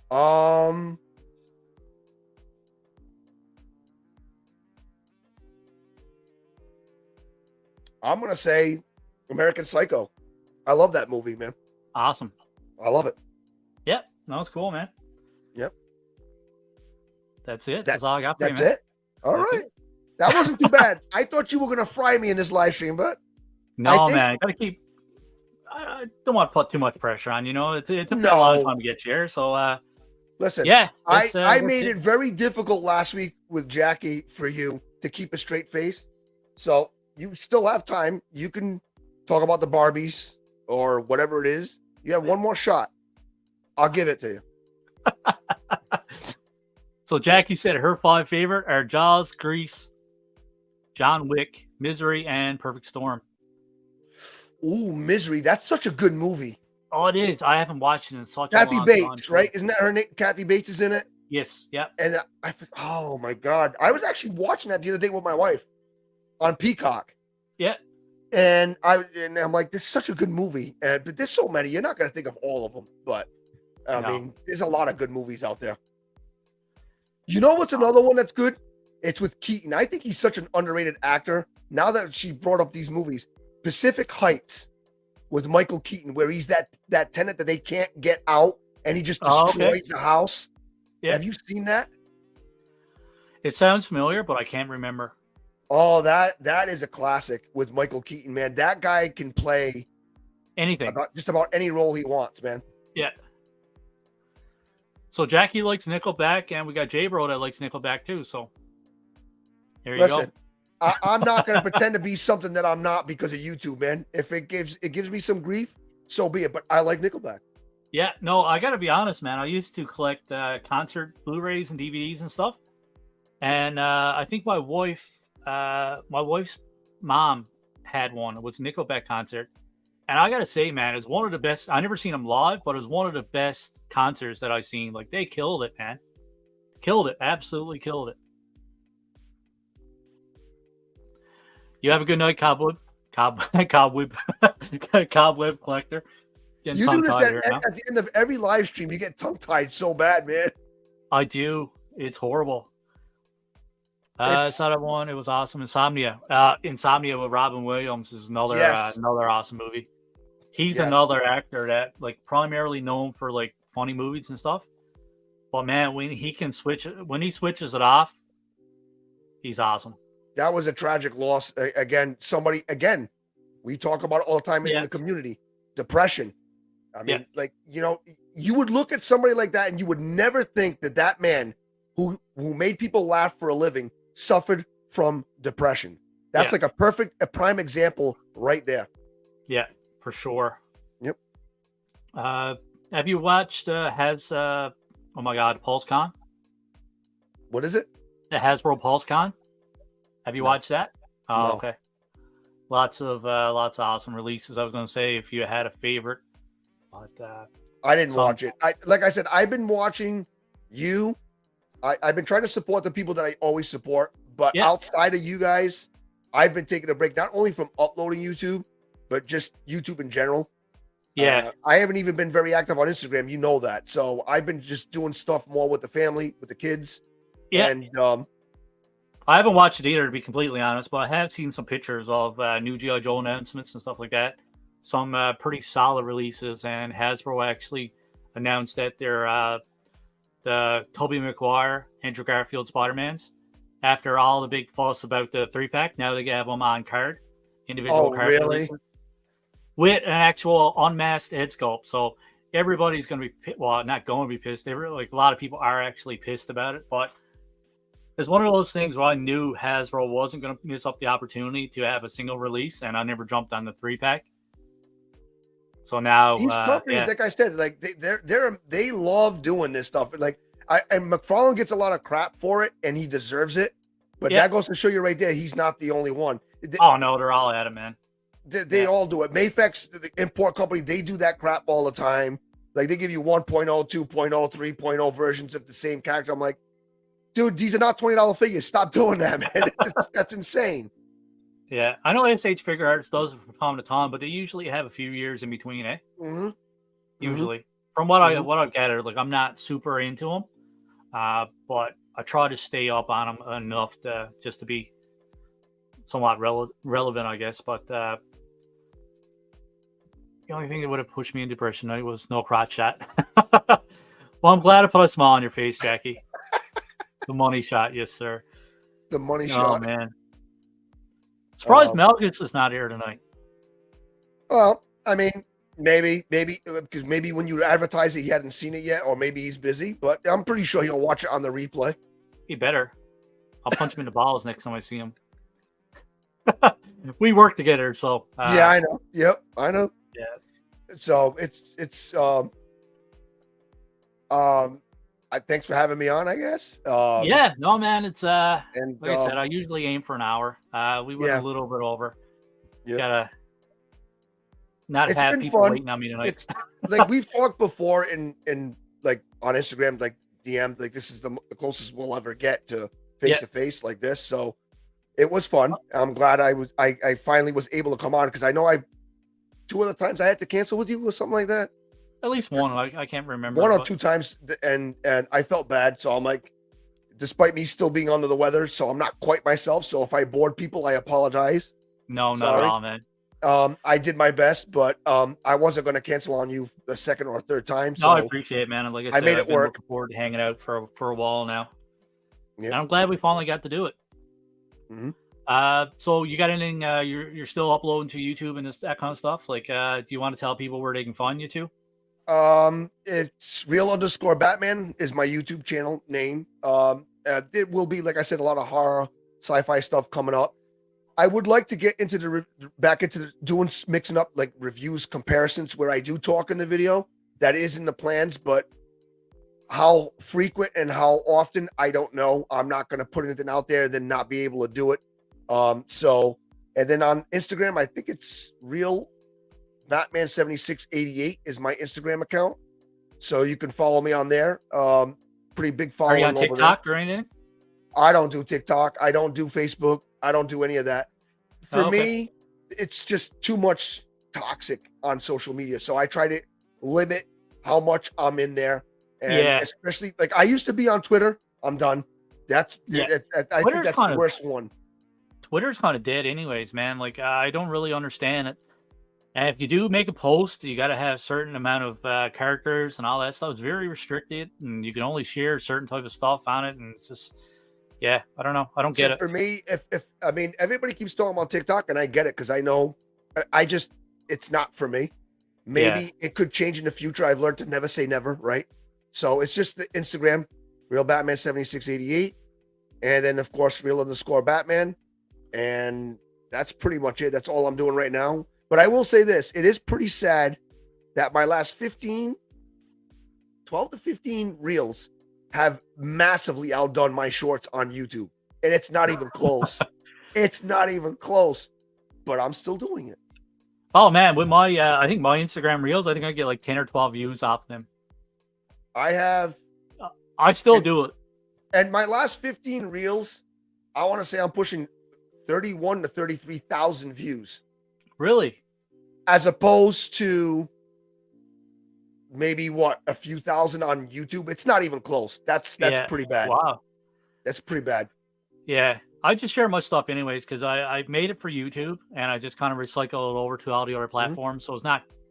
I'm gonna say American Psycho. I love that movie, man. Awesome. I love it. Yep. That was cool, man. Yep. That's it. That's all I got for you, That's man. it. All That's right. it. That wasn't too bad. I thought you were gonna fry me in this live stream, but No, man. Gotta keep. I don't want to put too much pressure on. You know, it took me a long time to get here. So, listen. yeah. I made it very difficult last week with Jackie for you to keep a straight face. So you still have time. You can talk about the Barbies or whatever it is. You have one more shot. I'll give it to you. So Jackie said her 5 favorite are Jaws, Grease, John Wick, Misery, and Perfect Storm. Ooh, Misery. That's such a good movie. Oh, it is. I haven't watched it in such Kathy a long Bates, time. right? Isn't that her name? Kathy Bates is in it. Yes. Yep. And oh my God. I was actually watching that the other day with my wife on Peacock. Yeah. And I'm like, this is such a good movie. But there's so many. You're not going to think of all of them. But I mean, there's a lot of good movies out there. You know what's another one that's good? It's with Keaton. I think he's such an underrated actor. Now that she brought up these movies, Pacific Heights with Michael Keaton, where he's that tenant that they can't get out and he just destroys the house. Yeah. Have you seen that? It sounds familiar, but I can't remember. Oh, that is a classic with Michael Keaton, man. That guy can play anything, just about any role he wants, man. Yeah. So Jackie likes Nickelback, and we got J-Bro that likes Nickelback too. So there you go. I'm not going to pretend to be something that I'm not because of YouTube, man. If it gives me some grief, so be it. But I like Nickelback. Yeah, no, I got to be honest, man. I used to collect concert Blu-rays and DVDs and stuff, and I think my wife's mom had one. It was a Nickelback concert. And I got to say, man, it's one of the best. I never seen them live, but it was one of the best concerts that I've seen. Like, they killed it, man. Killed it. Absolutely killed it. You have a good night, Cobweb collector. You do this at the end of every live stream. You get tongue-tied so bad, man. I do. It's horrible. It's not one. It was awesome. Insomnia. Insomnia with Robin Williams is another awesome movie. He's another actor that like primarily known for like funny movies and stuff. But man, when he switches it off, he's awesome. That was a tragic loss. Again, we talk about it all the time in the community. Depression. I mean, like, you would look at somebody like that and you would never think that man who made people laugh for a living suffered from depression. That's like a prime example right there. Yeah, for sure. Yep. Have you watched oh my God, PulseCon? What is it? The Hasbro PulseCon. Have you watched that? Oh, No. Okay. Lots of awesome releases. I was going to say if you had a favorite, but I didn't watch it. Like I said, I've been watching you. I've been trying to support the people that I always support, but outside of you guys, I've been taking a break, not only from uploading YouTube, but just YouTube in general. Yeah. I haven't even been very active on Instagram. You know that. So I've been just doing stuff more with the family, with the kids. Yeah. And I haven't watched it either, to be completely honest, but I have seen some pictures of new G.I. Joe announcements and stuff like that. Some pretty solid releases, and Hasbro actually announced that they're the Tobey Maguire, Andrew Garfield Spider-Mans. After all the big fuss about the 3-pack, now they have them on card, individual card releases, with an actual unmasked head sculpt. So everybody's going to be, not going to be pissed. They really, like, a lot of people are actually pissed about it, but it's one of those things where I knew Hasbro wasn't going to miss up the opportunity to have a single release, and I never jumped on the 3-pack. So now these companies, like I said, like they love doing this stuff. Like and McFarlane gets a lot of crap for it, and he deserves it. But that goes to show you right there, he's not the only one. Oh no, they're all at it, man. They all do it. Mayfex, the import company, they do that crap all the time. Like they give you 1.0, 2.0, 3.0 versions of the same character. I'm like, dude, these are not $20 figures. Stop doing that, man. That's insane. Yeah, I know SH Figure Arts does it from time to time, but they usually have a few years in between, eh? Mm-hmm. Usually, from what I gathered, like I'm not super into them, but I try to stay up on them enough to just to be somewhat relevant, I guess. But the only thing that would have pushed me in depression tonight was no crotch shot. Well, I'm glad I put a smile on your face, Jackie. The money shot, yes, sir. The money shot. Oh man. Surprised Melgis is not here tonight. Well, I mean, maybe because maybe when you advertise it, he hadn't seen it yet, or maybe he's busy. But I'm pretty sure he'll watch it on the replay. He better. I'll punch him in the balls next time I see him. We work together, so yeah, I know. Yep, I know. Yeah. So it's thanks for having me on, I guess. Yeah, no, man, it's and like I said, I usually aim for an hour. We went a little bit over. Yeah. Gotta not it's have been people fun. waiting on me tonight. It's like we've talked before in like on Instagram, like DM, like this is the closest we'll ever get to face to face like this. So it was fun. I'm glad I finally was able to come on, because I know 2 other times I had to cancel with you or something like that. At least one. I can't remember. 1 or 2 times, and I felt bad. So I'm like, despite me still being under the weather, so I'm not quite myself. So if I bored people, I apologize. No, not at all, man. I did my best, but I wasn't going to cancel on you the 2nd or 3rd time. So no, I appreciate it, man. And like I said, made it I've been work. looking forward to hanging out for a while now. Yeah. And I'm glad we finally got to do it. Mm-hmm. So you got anything? You're still uploading to YouTube and that kind of stuff. Like, do you want to tell people where they can find you to? It's real_Batman is my YouTube channel name. It will be, like I said, a lot of horror, sci-fi stuff coming up. I would like to get into mixing up like reviews, comparisons, where I do talk in the video. That is in the plans, but how frequent and how often, I don't know. I'm not going to put anything out there and then not be able to do it. So, and then on Instagram, I think it's real Batman7688 is my Instagram account. So you can follow me on there. Pretty big following. Are you on TikTok or anything? I don't do TikTok. I don't do Facebook. I don't do any of that. For me, it's just too much toxic on social media. So I try to limit how much I'm in there. And especially, like, I used to be on Twitter. I'm done. I think that's the worst one. Twitter's kind of dead anyways, man. Like, I don't really understand it. And if you do make a post, you got to have a certain amount of characters and all that stuff. It's very restricted, and you can only share certain type of stuff on it. And it's just, yeah, I don't know. I don't See, get it. for me, if I mean, everybody keeps talking about TikTok, and I get it because I know, I just, it's not for me. Yeah, Maybe it could change in the future. I've learned to never say never, right? So it's just the Instagram, Real Batman 7688, and then of course Real_Batman, and that's pretty much it. That's all I'm doing right now. But I will say this: it is pretty sad that my last 12 to 15 reels have massively outdone my shorts on YouTube. And it's not even close. It's not even close. But I'm still doing it. oh man, with my I think my Instagram Reels, I think I get like 10 or 12 views off them. I have, I still and, do it. and my last 15 reels, I want to say I'm pushing 31 to 33,000 views. Really? As opposed to maybe a few thousand on YouTube. It's not even close. That's Yeah. pretty bad. Wow. That's pretty bad. Yeah. I just share my stuff anyways because I made it for YouTube and I just kind of recycle it over to all the other platforms. So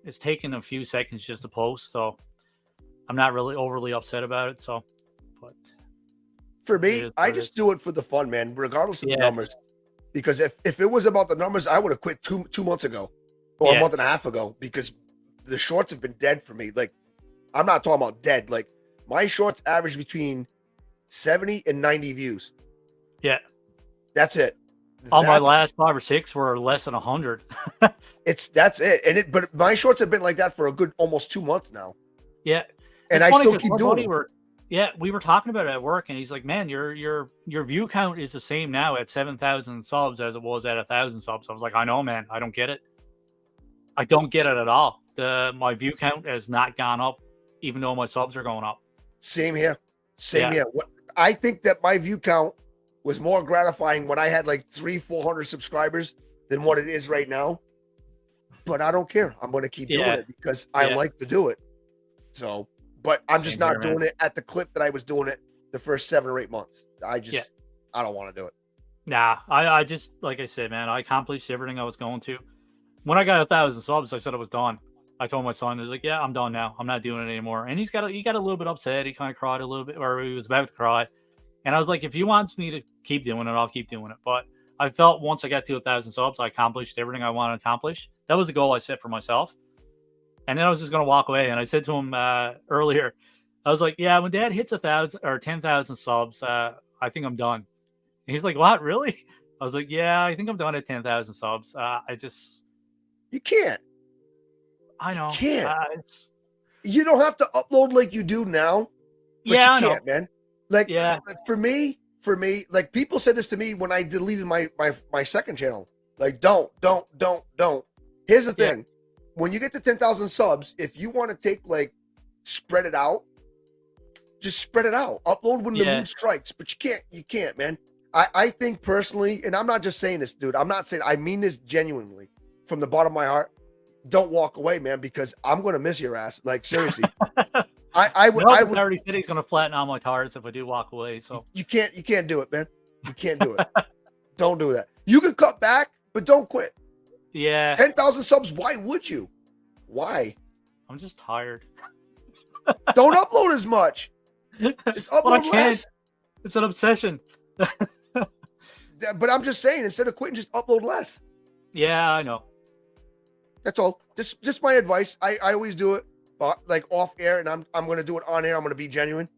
it's taking a few seconds just to post. So I'm not really overly upset about it. So, but For it me, is I what it just is. do it for the fun, man, regardless of the Yeah. numbers. Because if it was about the numbers, I would have quit two months ago or a Yeah. month and a half ago because the shorts have been dead for me. Like, I'm not talking about dead. Like, my shorts average between 70 and 90 views. Yeah. That's it. All my That's last 5 or 6 were less than 100. that's it. But my shorts have been like that for a good almost 2 months now. Yeah. And It's I funny still because keep my doing buddy them. we were talking about it at work, and he's like, "Man, your view count is the same now at 7,000 subs as it was at 1,000 subs." I was like, "I know, man. I don't get it. I don't get it at all. My view count has not gone up, even though my subs are going up." Same here. Same Yeah, here. I think that my view count was more gratifying when I had like 300-400 subscribers than what it is right now. But I don't care. I'm going to keep doing yeah, it because I yeah. like to do it. So, but I'm just Same here, not man. doing it at the clip that I was doing it the first 7 or 8 months. I Yeah. don't want to do it. Nah, I just like I said, man. I accomplished everything I was going to. When I got 1,000 subs, I said I was done. I told my son, he was like, "Yeah, I'm done now. I'm not doing it anymore." And he got a little bit upset. He kind of cried a little bit, or he was about to cry. And I was like, if he wants me to keep doing it, I'll keep doing it. But I felt once I got to 1,000 subs, I accomplished everything I wanted to accomplish. That was the goal I set for myself. And then I was just going to walk away. And I said to him earlier, I was like, yeah, when Dad hits 1,000 or 10,000 subs, I think I'm done. And he's like, what, really? I was like, yeah, I think I'm done at 10,000 subs. You can't. I You know. can't. You don't have to upload like you do now, but Yeah, you I know. can't, man. Like Yeah, for me, like people said this to me when I deleted my second channel. Like, don't. Here's the yeah, thing: when you get to 10,000 subs, if you want to take like spread it out, just spread it out. Upload when the yeah, mood strikes, but you can't, man. I think personally, and I'm not just saying this, dude. I'm not saying I mean this genuinely from the bottom of my heart. Don't walk away, man, because I'm gonna miss your ass. Like seriously, I would. no, but I already said he's going to flatten out my tires if I do walk away. So, You can't do it, man. You can't do it. Don't do that. You can cut back, but don't quit. yeah, 10,000 subs. Why would you? Why? I'm just tired. Don't upload as much. Just But I upload can't. less. It's an obsession. But I'm just saying, instead of quitting, just upload less. Yeah, I know. That's all. Just my advice. I always do it, like off air, and I'm gonna do it on air. I'm gonna be genuine.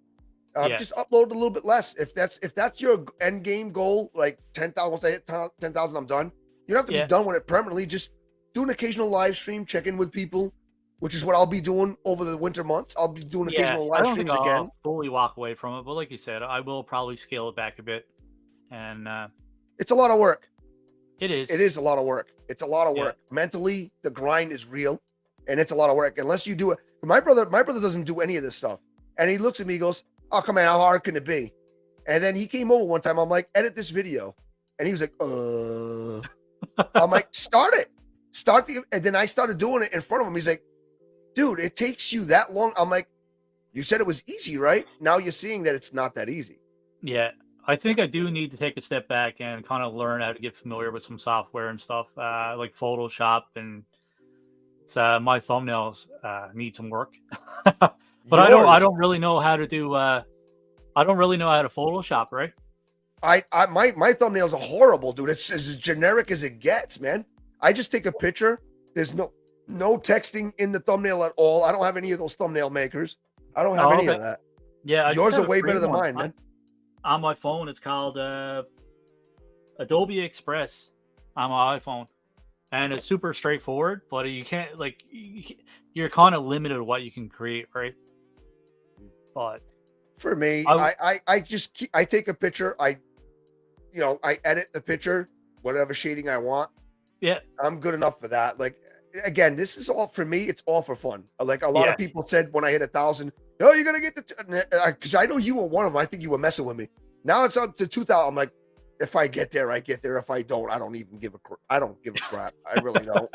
Yeah. Just upload a little bit less. If that's your end game goal, like 10,000. Once I hit 10,000, I'm done. You don't have to Yeah. be done with it permanently. Just do an occasional live stream, check in with people, which is what I'll be doing over the winter months. I'll be doing Yeah. occasional I live don't think streams I'll again. fully walk away from it, but like you said, I will probably scale it back a bit. And It's a lot of work. it is. It is a lot of work. It's a lot of Yeah. work. Mentally, the grind is real, and it's a lot of work. Unless you do it. My brother doesn't do any of this stuff, and he looks at me, he goes, "Oh, come on, how hard can it be?" And then he came over one time. I'm like, "Edit this video," and he was like, I'm like, "Start it, And then I started doing it in front of him. He's like, "Dude, it takes you that long?" I'm like, "You said it was easy, right? Now you're seeing that it's not that easy." Yeah. I think I do need to take a step back and kind of learn how to get familiar with some software and stuff, like Photoshop and It's my thumbnails need some work, but I don't really know how to do. I don't really know how to Photoshop, right? My thumbnails are horrible, dude. It's as generic as it gets, man. I just take a picture. There's no texting in the thumbnail at all. I don't have any of those thumbnail makers. I don't have any of that. Yeah, yours are way better than mine, man. On my phone, it's called Adobe Express on my iPhone, and it's super straightforward. But you can't you're kind of limited to what you can create, right? But for me, I take a picture. I edit the picture, whatever shading I want. Yeah, I'm good enough for that. Like, again, this is all for me. It's all for fun. Like a lot of people said when I hit 1,000, oh, you're gonna get because I know you were one of them. I think you were messing with me. Now it's up to 2,000. I'm like, if I get there, I get there. If I don't, I don't even give a I don't give a crap. I really don't.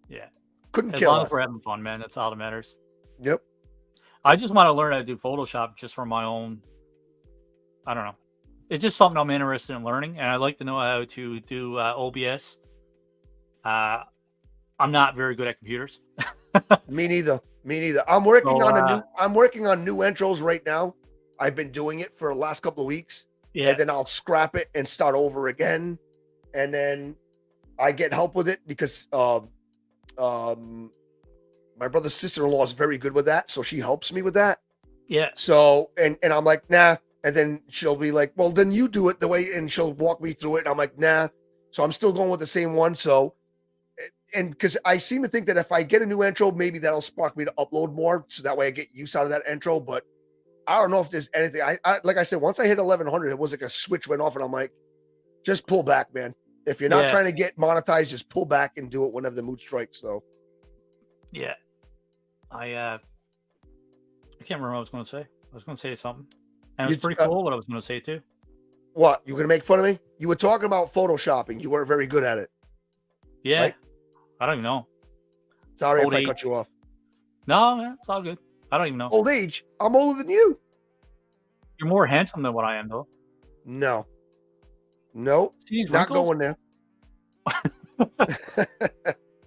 Yeah, couldn't as kill long us. as we're having fun, man. That's all that matters. Yep. I just want to learn how to do Photoshop just for my own. I don't know. It's just something I'm interested in learning, and I'd like to know how to do OBS. I'm not very good at computers. Me neither. I'm working on new intros right now. I've been doing it for the last couple of weeks. Yeah. And then I'll scrap it and start over again. And then I get help with it because my brother's sister-in-law is very good with that, so she helps me with that. Yeah. So and I'm like, nah. And then she'll be like, well, then you do it the way, and she'll walk me through it. And I'm like, nah. So I'm still going with the same one. So, and because I seem to think that if I get a new intro, maybe that'll spark me to upload more. So that way I get use out of that intro. But I don't know if there's anything. I like I said, once I hit 1,100, it was like a switch went off, and I'm like, just pull back, man. If you're not trying to get monetized, just pull back and do it whenever the mood strikes. So, yeah, I can't remember what I was going to say. I was going to say something, and it was pretty cool what I was going to say too. What, you were going to make fun of me? You were talking about photoshopping. You weren't very good at it. Yeah, right? I don't even know. Sorry if I cut you off. No, man, it's all good. I don't even know. Old age. I'm older than you. You're more handsome than what I am, though. No. Nope. Not going there.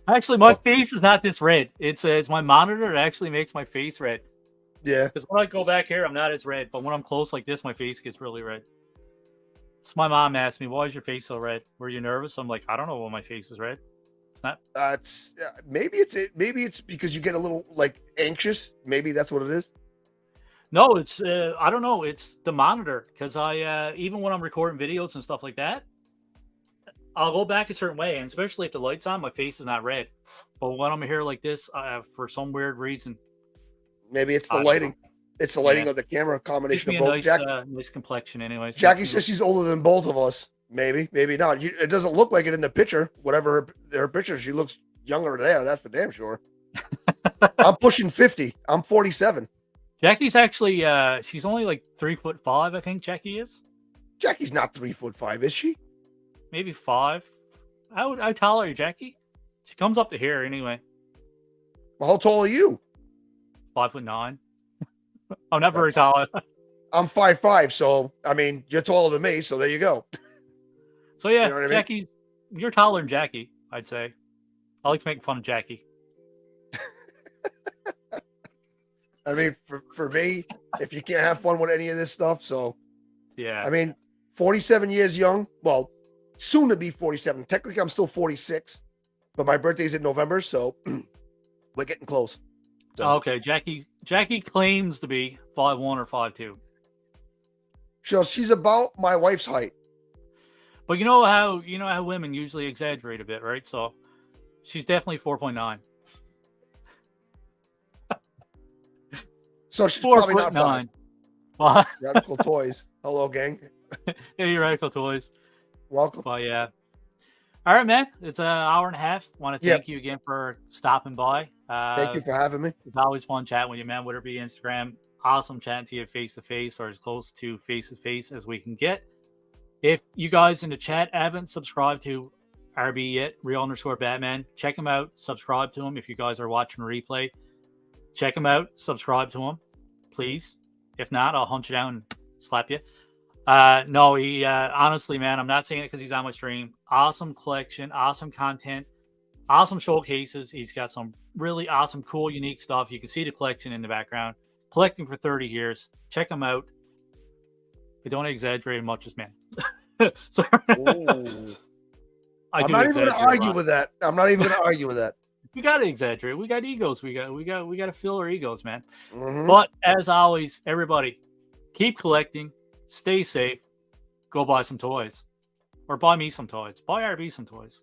Actually, my face is not this red. It's my monitor that actually makes my face red. Yeah. Because when I go back here, I'm not as red. But when I'm close like this, my face gets really red. So my mom asked me, "Why is your face so red? Were you nervous?" I'm like, "I don't know why my face is red. It's not." Maybe it's because you get a little like anxious. Maybe that's what it is. No, it's I don't know. It's the monitor because I even when I'm recording videos and stuff like that, I'll go back a certain way, and especially if the light's on, my face is not red. But when I'm here like this, for some weird reason, maybe it's the lighting. It's the lighting of the camera, combination of both. Nice complexion, anyways. Jackie says she's older than both of us. Maybe not. It doesn't look like it in the picture. Whatever her picture, she looks younger there. That's for damn sure. I'm pushing 50. I'm 47. Jackie's actually she's only like 3'5", I think Jackie is. Jackie's not 3'5", is she? Maybe 5. How tall are you, Jackie? She comes up to here anyway. Well, how tall are you? 5'9". I'm not very tall. I'm 5'5", so I mean you're taller than me, so there you go. So yeah, you know Jackie, you're taller than Jackie, I'd say. I like to make fun of Jackie. I mean, for me, if you can't have fun with any of this stuff, so yeah. I mean, 47 years young. Well, soon to be 47. Technically, I'm still 46, but my birthday's in November, so we're getting close. So. Okay, Jackie claims to be 5'1" or 5'2". So she's about my wife's height. But you know how women usually exaggerate a bit, right? So she's definitely 4.9. So she's probably not 9. What? Radical Toys. Hello, gang. Hey, Radical Toys. Welcome. But yeah. All right, man. It's an hour and a half. Want to thank you again for stopping by. Thank you for having me. It's always fun chatting with you, man. Whether it be Instagram, awesome chatting to you face to face or as close to face as we can get. If you guys in the chat haven't subscribed to RB yet, Real_Batman, check him out. Subscribe to him. If you guys are watching a replay, check him out. Subscribe to him, please. If not, I'll hunt you down and slap you. No, he honestly, man, I'm not saying it because he's on my stream. Awesome collection, awesome content. Awesome showcases. He's got some really awesome, cool, unique stuff. You can see the collection in the background. Collecting for 30 years. Check him out. I don't exaggerate much as man. So, I'm not even going to argue with that. I'm not even going to argue with that. We got to exaggerate. We got egos. We got to fill our egos, man. Mhm. But as always, everybody, keep collecting. Stay safe. Go buy some toys. Or buy me some toys. Buy RB some toys.